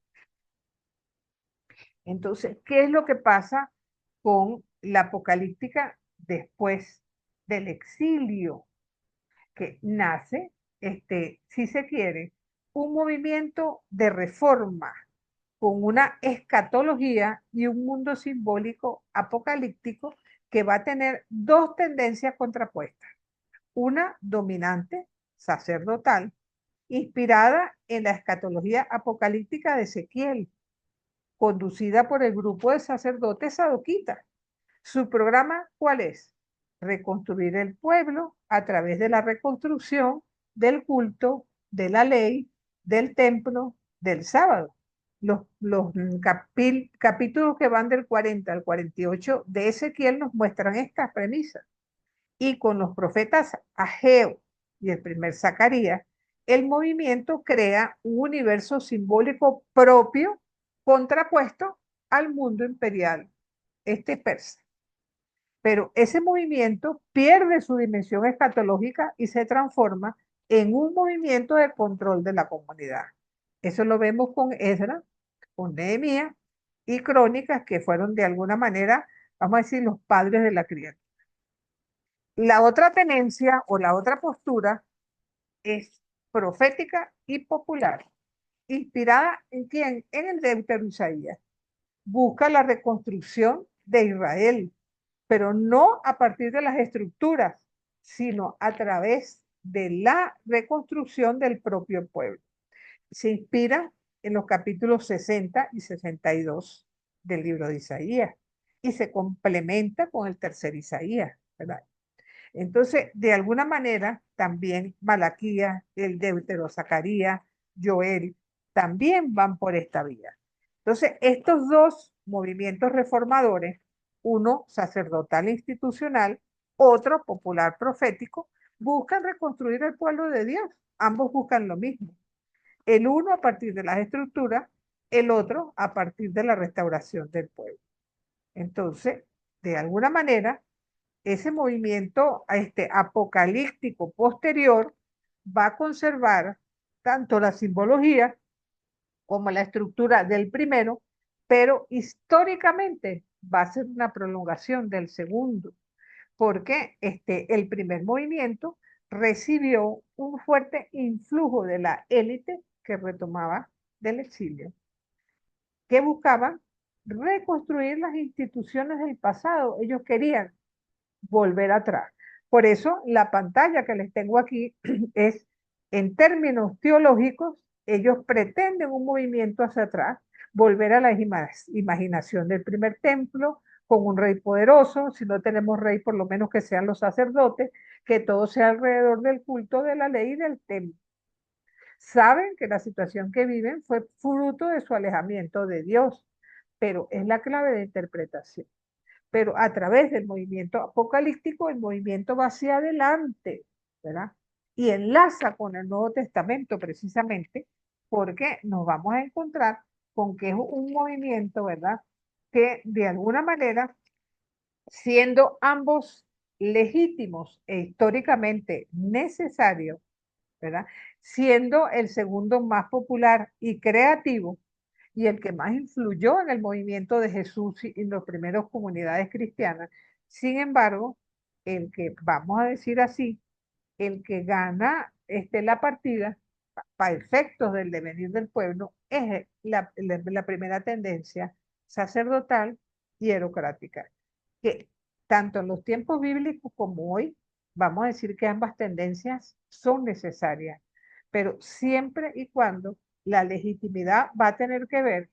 Speaker 1: Entonces, ¿qué es lo que pasa con la apocalíptica después del exilio? Que nace, si se quiere, un movimiento de reforma con una escatología y un mundo simbólico apocalíptico que va a tener dos tendencias contrapuestas. Una dominante, sacerdotal, inspirada en la escatología apocalíptica de Ezequiel, conducida por el grupo de sacerdotes sadoquitas. ¿Su programa cuál es? Reconstruir el pueblo a través de la reconstrucción del culto, de la ley, del templo, del sábado. Los capítulos que van del 40 al 48 de Ezequiel nos muestran estas premisas. Y con los profetas Ageo y el primer Zacarías, el movimiento crea un universo simbólico propio contrapuesto al mundo imperial, persa. Pero ese movimiento pierde su dimensión escatológica y se transforma en un movimiento de control de la comunidad. Eso lo vemos con Esdras, con Nehemías y Crónicas, que fueron de alguna manera, vamos a decir, los padres de la criatura. La otra tenencia o la otra postura es profética y popular, inspirada en quién? En el Deutero Isaías. Busca la reconstrucción de Israel, pero no a partir de las estructuras, sino a través de la reconstrucción del propio pueblo. Se inspira en los capítulos 60 y 62 del libro de Isaías y se complementa con el tercer Isaías, ¿verdad? Entonces, de alguna manera, también Malaquías, el Deutero Zacarías, Joel, también van por esta vía. Entonces, estos dos movimientos reformadores, uno sacerdotal e institucional, otro popular profético, buscan reconstruir el pueblo de Dios. Ambos buscan lo mismo. El uno a partir de las estructuras, el otro a partir de la restauración del pueblo. Entonces, de alguna manera, ese movimiento apocalíptico posterior va a conservar tanto la simbología como la estructura del primero, pero históricamente va a ser una prolongación del segundo, porque el primer movimiento recibió un fuerte influjo de la élite que retomaba del exilio, que buscaban reconstruir las instituciones del pasado. Ellos querían volver atrás. Por eso la pantalla que les tengo aquí es, en términos teológicos, ellos pretenden un movimiento hacia atrás, volver a la imaginación del primer templo, con un rey poderoso. Si no tenemos rey, por lo menos que sean los sacerdotes, que todo sea alrededor del culto de la ley y del templo. Saben que la situación que viven fue fruto de su alejamiento de Dios, pero es la clave de interpretación. Pero a través del movimiento apocalíptico, el movimiento va hacia adelante, ¿verdad? Y enlaza con el Nuevo Testamento precisamente porque nos vamos a encontrar con que es un movimiento, ¿verdad? Que de alguna manera, siendo ambos legítimos e históricamente necesarios, ¿verdad? Siendo el segundo más popular y creativo, y el que más influyó en el movimiento de Jesús y en las primeras comunidades cristianas. Sin embargo, el que, vamos a decir así, el que gana la partida para efectos del devenir del pueblo es la primera tendencia sacerdotal y erocrática, que tanto en los tiempos bíblicos como hoy, vamos a decir que ambas tendencias son necesarias, pero siempre y cuando la legitimidad va a tener que ver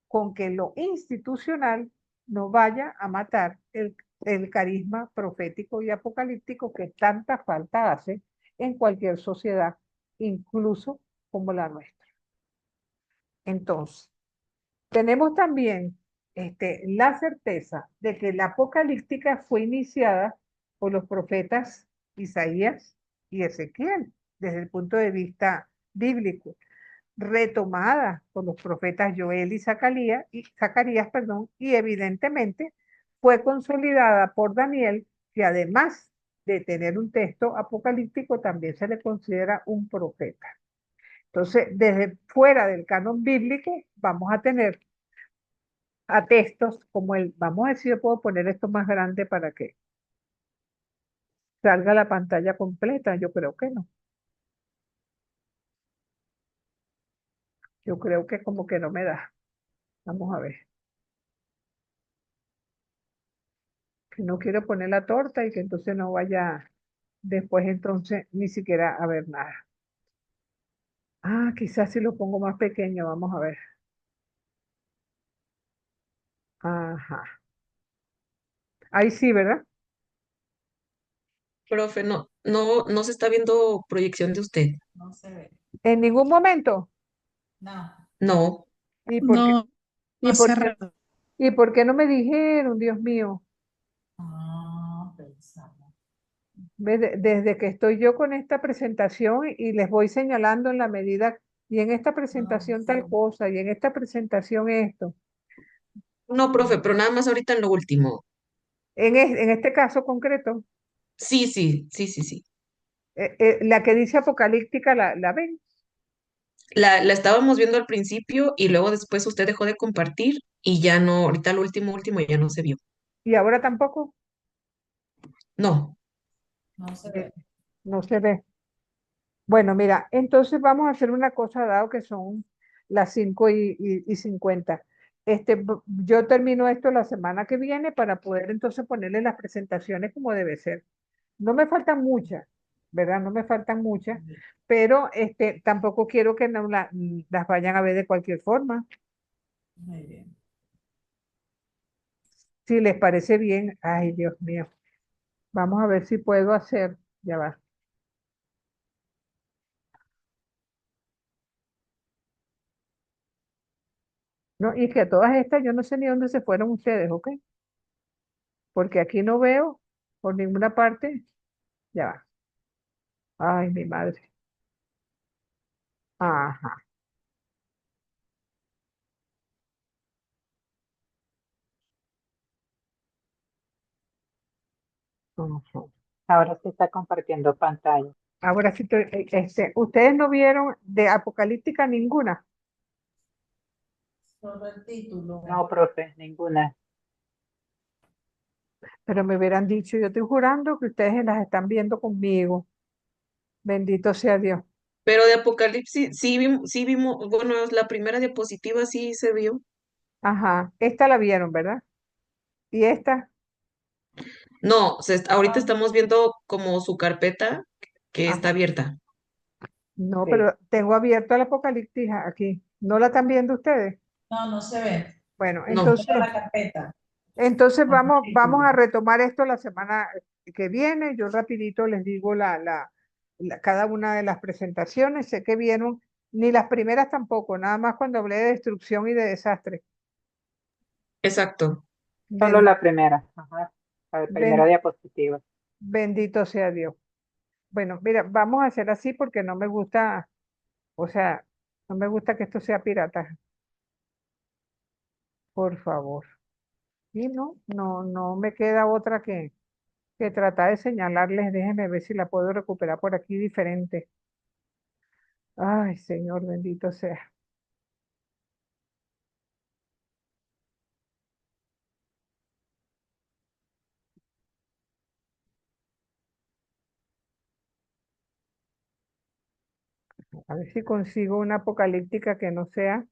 Speaker 1: con que lo institucional no vaya a matar el carisma profético y apocalíptico que tanta falta hace en cualquier sociedad, incluso como la nuestra. Entonces, tenemos también la certeza de que la apocalíptica fue iniciada por los profetas Isaías y Ezequiel desde el punto de vista bíblico, retomada por los profetas Joel y Zacarías, y evidentemente fue consolidada por Daniel, que además de tener un texto apocalíptico, también se le considera un profeta. Entonces, desde fuera del canon bíblico, vamos a tener a textos como vamos a ver si yo puedo poner esto más grande para que salga la pantalla completa. Yo creo que no. Yo creo que como que no me da. Vamos a ver. Que no quiero poner la torta y que entonces no vaya después entonces ni siquiera a ver nada. Ah, quizás si lo pongo más pequeño, vamos a ver. Ajá. Ahí sí, ¿verdad?
Speaker 5: Profe, no se está viendo proyección de usted.
Speaker 1: En ningún momento.
Speaker 5: No,
Speaker 1: ¿Y por qué?
Speaker 3: No,
Speaker 1: ¿Y
Speaker 3: hace
Speaker 1: por qué?
Speaker 3: rato.
Speaker 1: ¿Y por qué no me dijeron, Dios mío? Desde que estoy yo con esta presentación y les voy señalando en la medida, y en esta presentación tal cosa, y en esta presentación esto.
Speaker 5: No, profe, pero nada más ahorita en lo último.
Speaker 1: En este caso concreto,
Speaker 5: Sí, sí, sí, sí, sí.
Speaker 1: la que dice apocalíptica, ¿la ven?
Speaker 5: La estábamos viendo al principio y luego después usted dejó de compartir y ya no, ahorita lo último, último ya no se vio.
Speaker 1: Y ahora tampoco,
Speaker 5: No,
Speaker 1: eh, no se ve. Bueno, mira, entonces vamos a hacer una cosa, dado que son las 5:50. Yo termino esto la semana que viene para poder entonces ponerle las presentaciones como debe ser. No me faltan muchas, ¿verdad? No me faltan muchas, pero tampoco quiero que no las vayan a ver de cualquier forma. Si les parece bien, ay, Dios mío, vamos a ver si puedo hacer, ya va. No, y que a todas estas yo no sé ni dónde se fueron ustedes, ¿ok? Porque aquí no veo por ninguna parte, ya va. Ay, mi madre. Ajá, ujú.
Speaker 7: Ahora se está compartiendo pantalla.
Speaker 1: Ahora sí, ustedes no vieron de Apocalíptica ninguna,
Speaker 7: No, profe, ninguna.
Speaker 1: pero me hubieran dicho, yo estoy jurando que ustedes las están viendo conmigo. Bendito sea Dios.
Speaker 5: pero de Apocalipsis sí vimos, bueno, la primera diapositiva sí se vio.
Speaker 1: Ajá, esta la vieron, ¿verdad? Y esta,
Speaker 5: No, ahorita estamos viendo como su carpeta que está
Speaker 1: ajá.
Speaker 5: abierta.
Speaker 1: No,
Speaker 7: Sí.
Speaker 1: pero tengo abierto el Apocalíptica aquí. ¿No la están viendo ustedes? Bueno,
Speaker 5: No,
Speaker 1: entonces vamos a retomar esto la semana que viene. Yo rapidito les digo cada una de las presentaciones. Sé que vieron, ni las primeras tampoco, nada más cuando hablé de destrucción y de desastre.
Speaker 5: exacto.
Speaker 7: Solo
Speaker 1: Ben-
Speaker 7: la primera. Ajá. La primera
Speaker 1: ben-
Speaker 7: diapositiva.
Speaker 1: bendito sea Dios. Bueno, mira, vamos a hacer así porque no me gusta, o sea, no me gusta que esto sea pirata, por favor. Y no me queda otra que tratar de señalarles. Déjenme ver si la puedo recuperar por aquí diferente. Ay, Señor, bendito sea. A ver si consigo una apocalíptica que no sea.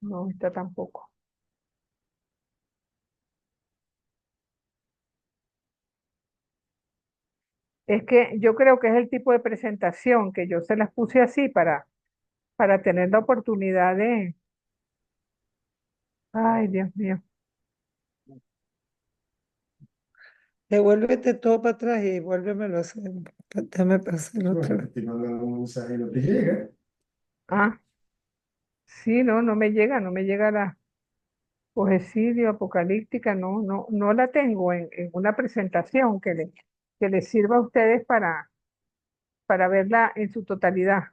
Speaker 1: No, esta tampoco. Es que yo creo que es el tipo de presentación que yo se las puse así para tener la oportunidad de. Ay, Dios mío.
Speaker 6: Devuélvete todo para atrás y vuélvemelo a hacer. Déjame pasar otra vez.
Speaker 1: Ah, sí, no me llega, no me llega la Ojecidio, apocalíptica, no la tengo en una presentación que les sirva a ustedes para verla en su totalidad.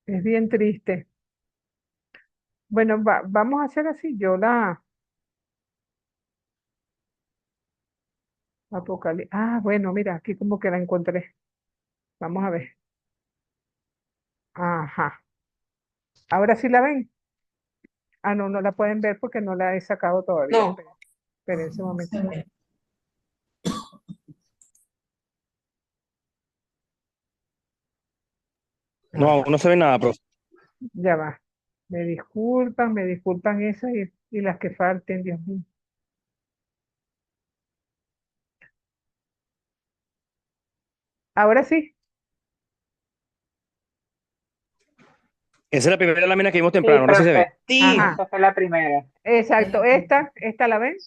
Speaker 1: Es bien triste. Bueno, vamos a hacer así. Yo la apocalipsis. Ah, bueno, mira, aquí como que la encontré. Vamos a ver. Ajá. Ahora sí la ven. Ah, no la pueden ver porque no la he sacado todavía.
Speaker 5: No,
Speaker 1: Esperen ese momento.
Speaker 9: No,
Speaker 1: Ajá,
Speaker 9: aún no se ve nada, profe.
Speaker 1: ya va. Me disculpan esas y las que falten, Dios mío. Ahora sí.
Speaker 9: Esa es la primera lámina que vimos
Speaker 7: Sí,
Speaker 9: temprano, ahora sí se ve.
Speaker 7: profe.
Speaker 5: sí,
Speaker 1: Ajá.
Speaker 7: Esa fue la primera.
Speaker 1: Exacto. Esta la ven.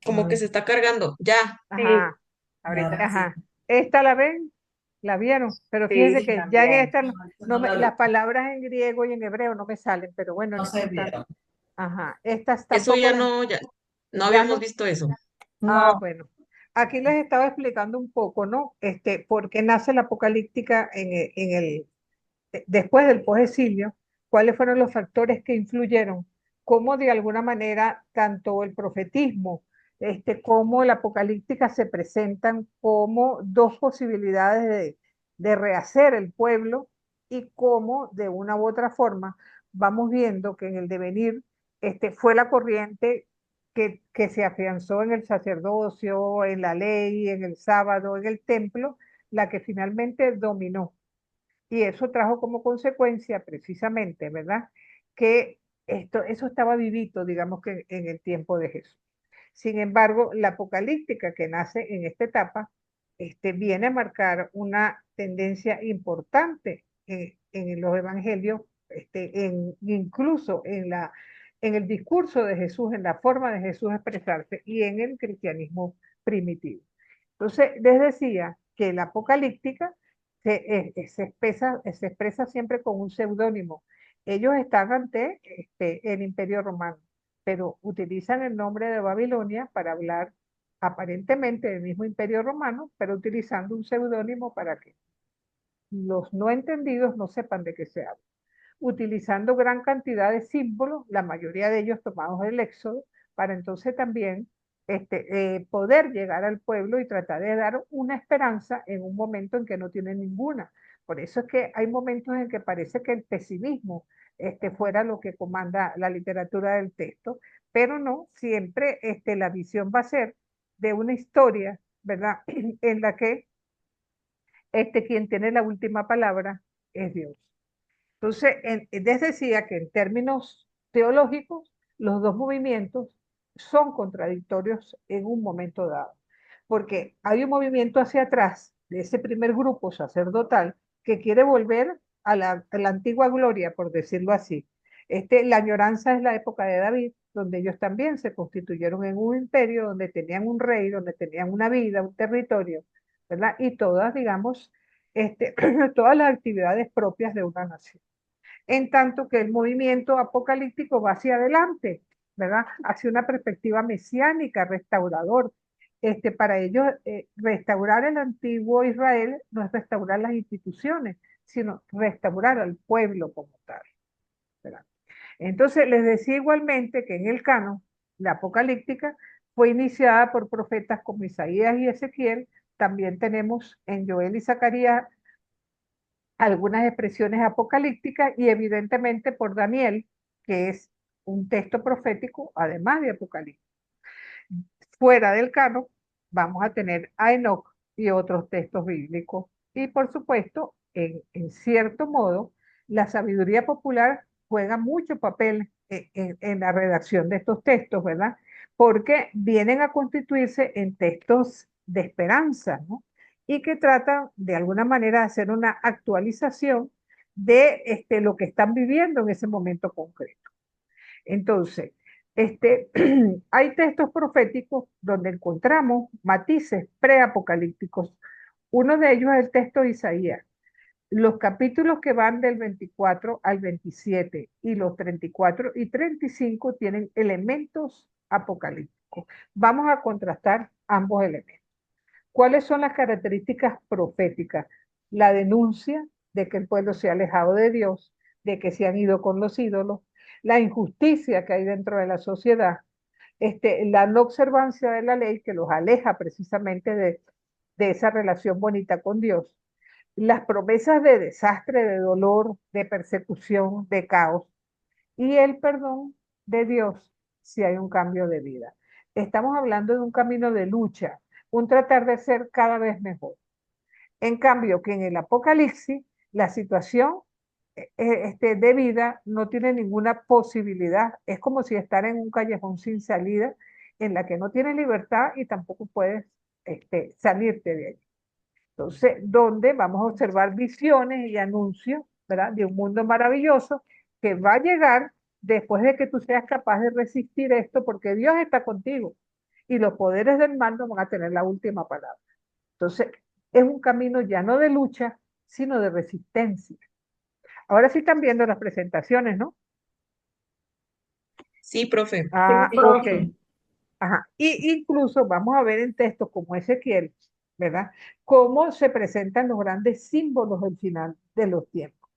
Speaker 5: como que se está cargando. Ya,
Speaker 7: Sí,
Speaker 1: Ajá.
Speaker 7: ahorita.
Speaker 1: Ajá. ¿Esta la ven? ¿La vieron? Pero fíjense
Speaker 7: Sí,
Speaker 1: que ya en
Speaker 7: también.
Speaker 1: esta las palabras en griego y en hebreo no me salen, pero bueno, no importa. Ajá, estas
Speaker 5: Eso
Speaker 1: tampoco
Speaker 5: ya no
Speaker 1: ya
Speaker 5: habíamos
Speaker 1: no.
Speaker 5: visto eso.
Speaker 1: Ah,
Speaker 7: No,
Speaker 1: bueno. Aquí les estaba explicando un poco, ¿no? Por qué nace la apocalíptica después del posexilio, cuáles fueron los factores que influyeron, cómo de alguna manera tanto el profetismo como la apocalíptica se presentan como dos posibilidades de rehacer el pueblo y cómo de una u otra forma vamos viendo que en el devenir fue la corriente que se afianzó en el sacerdocio, en la ley, en el sábado, en el templo, la que finalmente dominó. Y eso trajo como consecuencia precisamente, ¿verdad? Que eso estaba vivito, digamos que en el tiempo de Jesús. Sin embargo, la apocalíptica que nace en esta etapa, viene a marcar una tendencia importante en los evangelios, incluso en el discurso de Jesús, en la forma de Jesús expresarse y en el cristianismo primitivo. Entonces, les decía que la apocalíptica se expresa siempre con un seudónimo. Ellos están ante el Imperio Romano, pero utilizan el nombre de Babilonia para hablar aparentemente del mismo Imperio Romano, pero utilizando un seudónimo para que los no entendidos no sepan de qué se habla, utilizando gran cantidad de símbolos, la mayoría de ellos tomados del Éxodo, para entonces también poder llegar al pueblo y tratar de dar una esperanza en un momento en que no tienen ninguna. Por eso es que hay momentos en que parece que el pesimismo fuera lo que comanda la literatura del texto, pero no, siempre la visión va a ser de una historia, ¿verdad? En la que quien tiene la última palabra es Dios. Entonces, les decía que en términos teológicos, los dos movimientos son contradictorios en un momento dado, porque hay un movimiento hacia atrás de ese primer grupo sacerdotal que quiere volver a la antigua gloria, por decirlo así. La añoranza es la época de David, donde ellos también se constituyeron en un imperio, donde tenían un rey, donde tenían una vida, un territorio, ¿verdad? Y todas, digamos, todas las actividades propias de una nación, en tanto que el movimiento apocalíptico va hacia adelante, ¿verdad? Hacia una perspectiva mesiánica, restaurador. Para ellos, restaurar el antiguo Israel no es restaurar las instituciones, sino restaurar al pueblo como tal, ¿verdad? Entonces, les decía igualmente que en el canon, la apocalíptica fue iniciada por profetas como Isaías y Ezequiel. También tenemos en Joel y Zacarías algunas expresiones apocalípticas y evidentemente por Daniel, que es un texto profético, además de apocalíptico. Fuera del canon, vamos a tener a Enoc y otros textos bíblicos. Y por supuesto, en cierto modo, la sabiduría popular juega mucho papel en la redacción de estos textos, ¿verdad? Porque vienen a constituirse en textos de esperanza, ¿no? Y que tratan de alguna manera de hacer una actualización de lo que están viviendo en ese momento concreto. Entonces, hay textos proféticos donde encontramos matices preapocalípticos. Uno de ellos es el texto de Isaías. Los capítulos que van del 24 al 27 y los 34 y 35 tienen elementos apocalípticos. Vamos a contrastar ambos elementos. ¿Cuáles son las características proféticas? La denuncia de que el pueblo se ha alejado de Dios, de que se han ido con los ídolos, la injusticia que hay dentro de la sociedad, la no observancia de la ley que los aleja precisamente de esa relación bonita con Dios, las promesas de desastre, de dolor, de persecución, de caos y el perdón de Dios si hay un cambio de vida. Estamos hablando de un camino de lucha, un tratar de ser cada vez mejor. En cambio, que en el Apocalipsis la situación de vida no tiene ninguna posibilidad. Es como si estar en un callejón sin salida en la que no tienes libertad y tampoco puedes salirte de ahí. Entonces, donde vamos a observar visiones y anuncios, ¿verdad? De un mundo maravilloso que va a llegar después de que tú seas capaz de resistir esto, porque Dios está contigo y los poderes del mal no van a tener la última palabra. Entonces, es un camino ya no de lucha, sino de resistencia. Ahora sí están viendo las presentaciones, ¿no?
Speaker 5: Sí, profe.
Speaker 1: Ah,
Speaker 8: Sí,
Speaker 1: ok.
Speaker 8: profe.
Speaker 1: Ajá. Y incluso vamos a ver en textos como Ezequiel, ¿verdad? Cómo se presentan los grandes símbolos del final de los tiempos.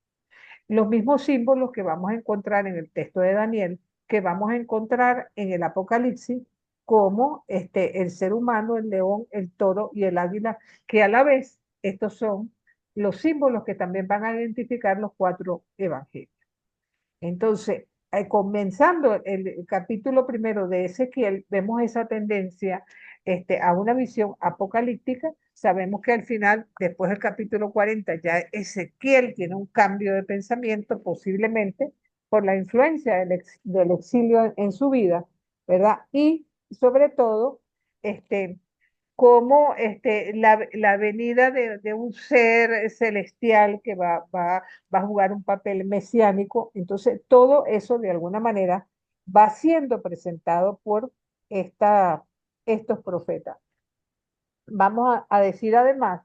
Speaker 1: Los mismos símbolos que vamos a encontrar en el texto de Daniel, que vamos a encontrar en el Apocalipsis, como el ser humano, el león, el toro y el águila, que a la vez estos son los símbolos que también van a identificar los cuatro evangelios. Entonces, comenzando el capítulo primero de Ezequiel, vemos esa tendencia a una visión apocalíptica. Sabemos que al final, después del capítulo 40, ya Ezequiel tiene un cambio de pensamiento, posiblemente por la influencia del exilio en su vida, ¿verdad? Y sobre todo, como la venida de un ser celestial que va a jugar un papel mesiánico. Entonces, todo eso de alguna manera va siendo presentado por estos profetas. Vamos a decir además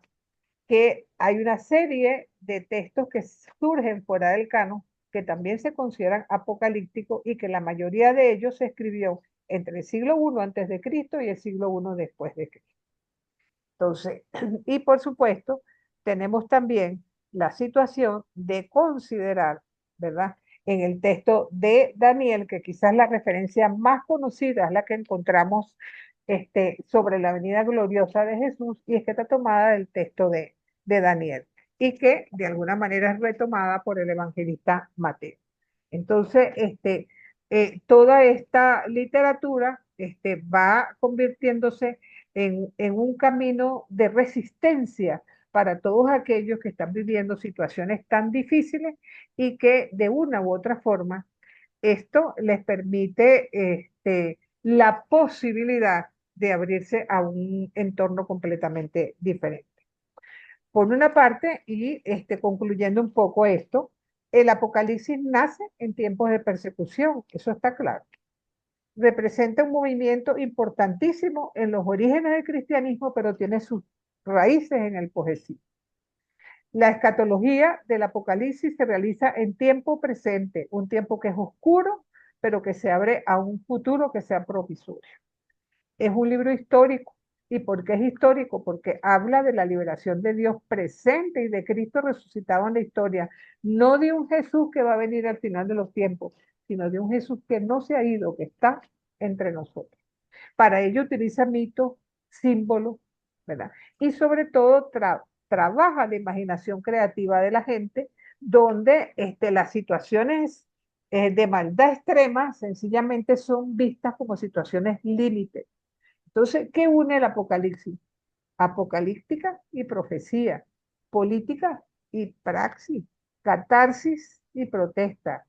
Speaker 1: que hay una serie de textos que surgen fuera del canon que también se consideran apocalípticos y que la mayoría de ellos se escribió entre el siglo I antes de Cristo y el siglo I después de Cristo. Entonces, y por supuesto, tenemos también la situación de considerar, ¿verdad? En el texto de Daniel, que quizás la referencia más conocida es la que encontramos sobre la venida gloriosa de Jesús, y es que está tomada del texto de Daniel, y que de alguna manera es retomada por el evangelista Mateo. Entonces, toda esta literatura va convirtiéndose en un camino de resistencia para todos aquellos que están viviendo situaciones tan difíciles y que de una u otra forma esto les permite la posibilidad de abrirse a un entorno completamente diferente. Por una parte, y concluyendo un poco esto, el Apocalipsis nace en tiempos de persecución, eso está claro. Representa un movimiento importantísimo en los orígenes del cristianismo, pero tiene sus raíces en el poesía. La escatología del Apocalipsis se realiza en tiempo presente, un tiempo que es oscuro, pero que se abre a un futuro que sea provisorio. Es un libro histórico. ¿Y por qué es histórico? Porque habla de la liberación de Dios presente y de Cristo resucitado en la historia, no de un Jesús que va a venir al final de los tiempos, sino de un Jesús que no se ha ido, que está entre nosotros. Para ello utiliza mitos, símbolos, ¿verdad? Y sobre todo trabaja la imaginación creativa de la gente, donde las situaciones de maldad extrema sencillamente son vistas como situaciones límite. Entonces, ¿qué une el Apocalipsis? Apocalíptica y profecía, política y praxis, catarsis y protesta.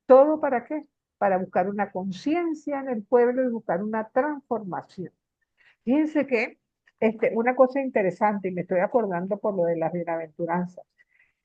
Speaker 1: ¿Todo para qué? Para buscar una conciencia en el pueblo y buscar una transformación. Fíjense que una cosa interesante, y me estoy acordando por lo de las bienaventuranzas,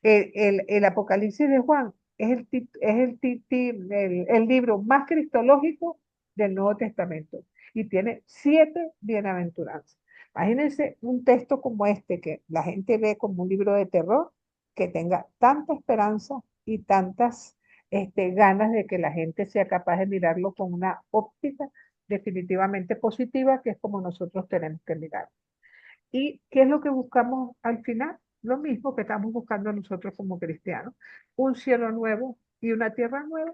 Speaker 1: el Apocalipsis de Juan es el libro más cristológico del Nuevo Testamento y tiene 7 bienaventuranzas. Imagínense un texto como este que la gente ve como un libro de terror, que tenga tanta esperanza y tantas ganas de que la gente sea capaz de mirarlo con una óptica definitivamente positiva, que es como nosotros tenemos que mirar. ¿Y qué es lo que buscamos al final? Lo mismo que estamos buscando nosotros como cristianos, un cielo nuevo y una tierra nueva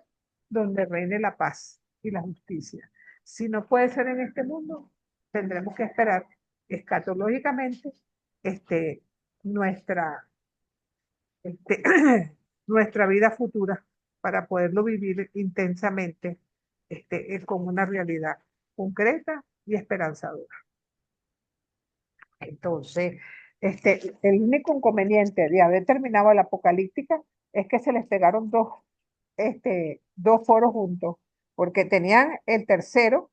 Speaker 1: donde reine la paz y la justicia. Si no puede ser en este mundo, tendremos que esperar escatológicamente nuestra, este, nuestra vida futura para poderlo vivir intensamente con una realidad concreta y esperanzadora. Entonces, el único inconveniente de haber terminado la apocalíptica es que se les pegaron dos foros juntos, porque tenían el tercero,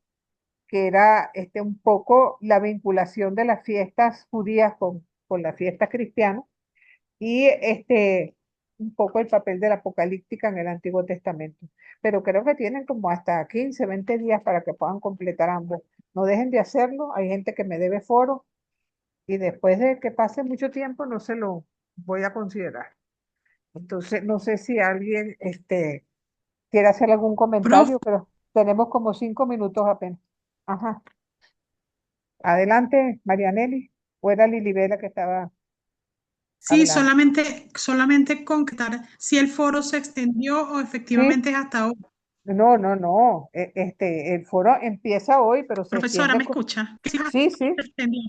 Speaker 1: que era un poco la vinculación de las fiestas judías con las fiestas cristianas, y un poco el papel de la apocalíptica en el Antiguo Testamento. Pero creo que tienen como hasta 15, 20 días para que puedan completar ambos. No dejen de hacerlo, hay gente que me debe foros y después de que pase mucho tiempo no se lo voy a considerar. Entonces, no sé si alguien quiere hacer algún
Speaker 3: Profe,
Speaker 1: comentario, pero tenemos como 5 minutos apenas. Ajá. Adelante, Marianelli. ¿O era Lilibela que estaba
Speaker 3: sí,
Speaker 1: hablando?
Speaker 3: solamente concretar si el foro se extendió o
Speaker 1: Sí,
Speaker 3: efectivamente es hasta ahora.
Speaker 1: no, no, no. El foro empieza hoy, pero se
Speaker 3: Profesora,
Speaker 1: extiende.
Speaker 3: ¿me escucha? Que sí
Speaker 1: Sí, sí.
Speaker 3: se extendió.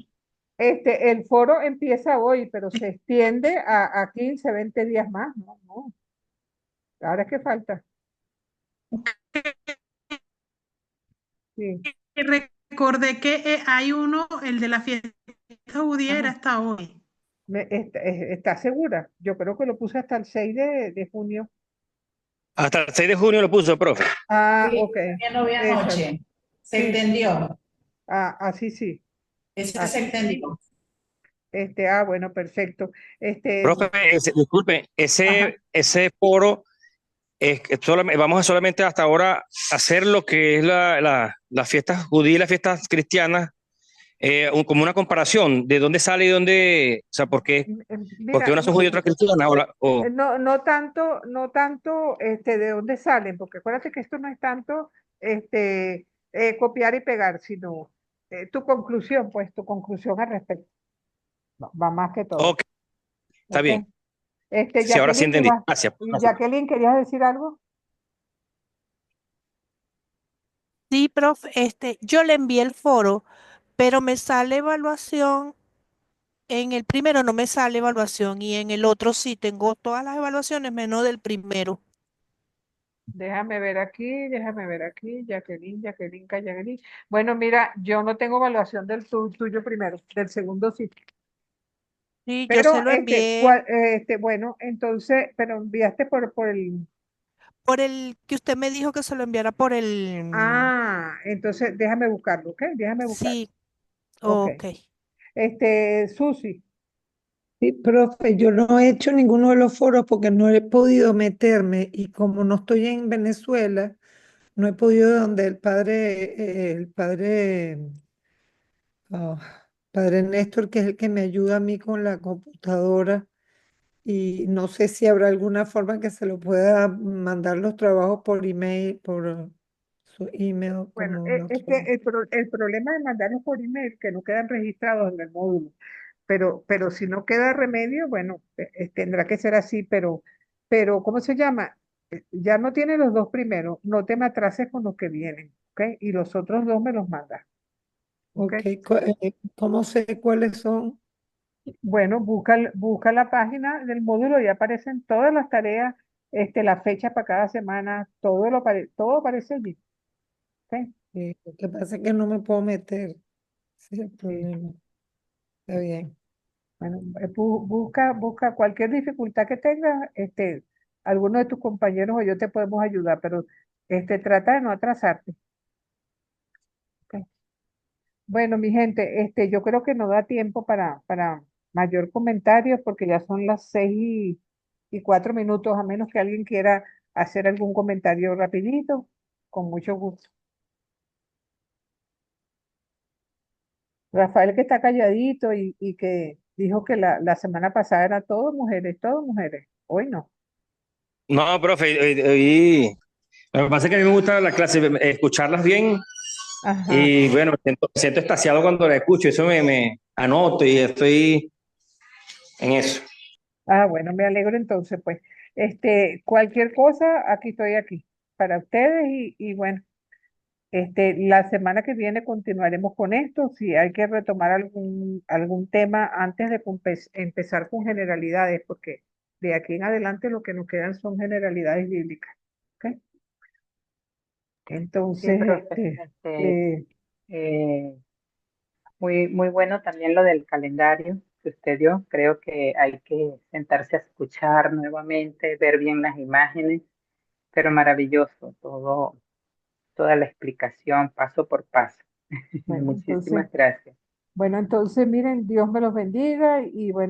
Speaker 1: El foro empieza hoy, pero se extiende a 15, 20 días más. No, no. Ahora es que falta. Sí.
Speaker 3: Y recordé que hay uno, el de la fiesta judía era
Speaker 1: Ajá.
Speaker 3: hasta hoy.
Speaker 1: ¿Está segura? Yo creo que lo puse hasta el 6 de junio.
Speaker 9: Hasta el 6 de junio lo puso, profe.
Speaker 1: Ah,
Speaker 10: Sí,
Speaker 1: ok.
Speaker 10: también lo vi
Speaker 1: Exacto.
Speaker 10: anoche. Se
Speaker 1: Sí, sí.
Speaker 10: extendió.
Speaker 1: Ah, así sí.
Speaker 10: Ese se
Speaker 1: Así sí.
Speaker 10: extendió.
Speaker 1: Bueno, perfecto. Este,
Speaker 9: Profe, disculpe,
Speaker 1: ajá.
Speaker 9: ese foro, vamos a solamente hasta ahora hacer lo que es las fiestas judías y las fiestas cristianas, como una comparación de dónde sale y dónde, o sea, porque
Speaker 1: Mira,
Speaker 9: unas son judías y otras cristianas.
Speaker 1: no tanto de dónde salen, porque acuérdate que esto no es tanto copiar y pegar, sino tu conclusión, pues tu conclusión al respecto. Va más que todo.
Speaker 9: Ok, está
Speaker 1: ¿Ok?
Speaker 9: bien. Sí, ahora sí
Speaker 1: Jacqueline,
Speaker 9: entendí. Gracias.
Speaker 1: Jacqueline, ¿querías decir algo?
Speaker 11: Sí, profe, yo le envié el foro, pero me sale evaluación. En el primero no me sale evaluación y en el otro sí tengo todas las evaluaciones menos del primero.
Speaker 1: Déjame ver aquí, Jacqueline. Bueno, mira, yo no tengo evaluación del tuyo primero, del segundo sí.
Speaker 11: Sí, yo se
Speaker 1: Pero,
Speaker 11: lo envié
Speaker 1: bueno, entonces, pero enviaste por el.
Speaker 11: por el que usted me dijo que se lo enviara por el...
Speaker 1: Entonces déjame buscarlo, ¿ok? Déjame buscarlo.
Speaker 11: Sí,
Speaker 1: Ok.
Speaker 11: ok.
Speaker 1: Susi,
Speaker 6: Sí, profe, yo no he hecho ninguno de los foros porque no he podido meterme y como no estoy en Venezuela, no he podido donde padre Néstor, que es el que me ayuda a mí con la computadora y no sé si habrá alguna forma que se lo pueda mandar los trabajos por email, por su email,
Speaker 1: bueno,
Speaker 6: como lo
Speaker 1: es que
Speaker 6: quiera.
Speaker 1: el problema de mandarlos por email, que no quedan registrados en el módulo, pero si no queda remedio, bueno, tendrá que ser así, pero ¿cómo se llama? Ya no tiene los dos primeros, no te me atrases con los que vienen, ¿ok? Y los otros dos me los mandas, ¿ok?
Speaker 6: Ok, ¿cómo sé cuáles son?
Speaker 1: Bueno, busca la página del módulo y aparecen todas las tareas, la fecha para cada semana, todo aparece allí, ¿ok?
Speaker 6: Lo que pasa es que no me puedo meter, ese es el
Speaker 1: Sí.
Speaker 6: problema. Está bien.
Speaker 1: Bueno, busca cualquier dificultad que tengas, alguno de tus compañeros o yo te podemos ayudar, pero trata de no atrasarte. ¿Ok? Bueno, mi gente, yo creo que no da tiempo para mayor comentario porque ya son las 6:04, a menos que alguien quiera hacer algún comentario rapidito, con mucho gusto. Rafael que está calladito y que dijo que la semana pasada era todo mujeres, todo mujeres. Hoy no.
Speaker 9: No, profe, lo que pasa es que a mí me gusta la clase, escucharlas bien
Speaker 1: Ajá.
Speaker 9: y bueno, me siento extasiado cuando la escucho, eso me anoto y estoy en eso.
Speaker 1: Bueno, me alegro entonces, pues. Cualquier cosa, estoy aquí para ustedes y bueno, la semana que viene continuaremos con esto. Si hay que retomar algún tema antes de empezar con generalidades, porque de aquí en adelante lo que nos quedan son generalidades bíblicas. ¿Ok?
Speaker 7: Sí,
Speaker 1: Entonces,
Speaker 7: profe. Eh, muy, muy bueno también lo del calendario que usted dio. Creo que hay que sentarse a escuchar nuevamente, ver bien las imágenes, pero maravilloso toda la explicación paso por paso.
Speaker 1: bueno, entonces,
Speaker 7: Muchísimas gracias.
Speaker 1: miren, Dios me los bendiga y bueno.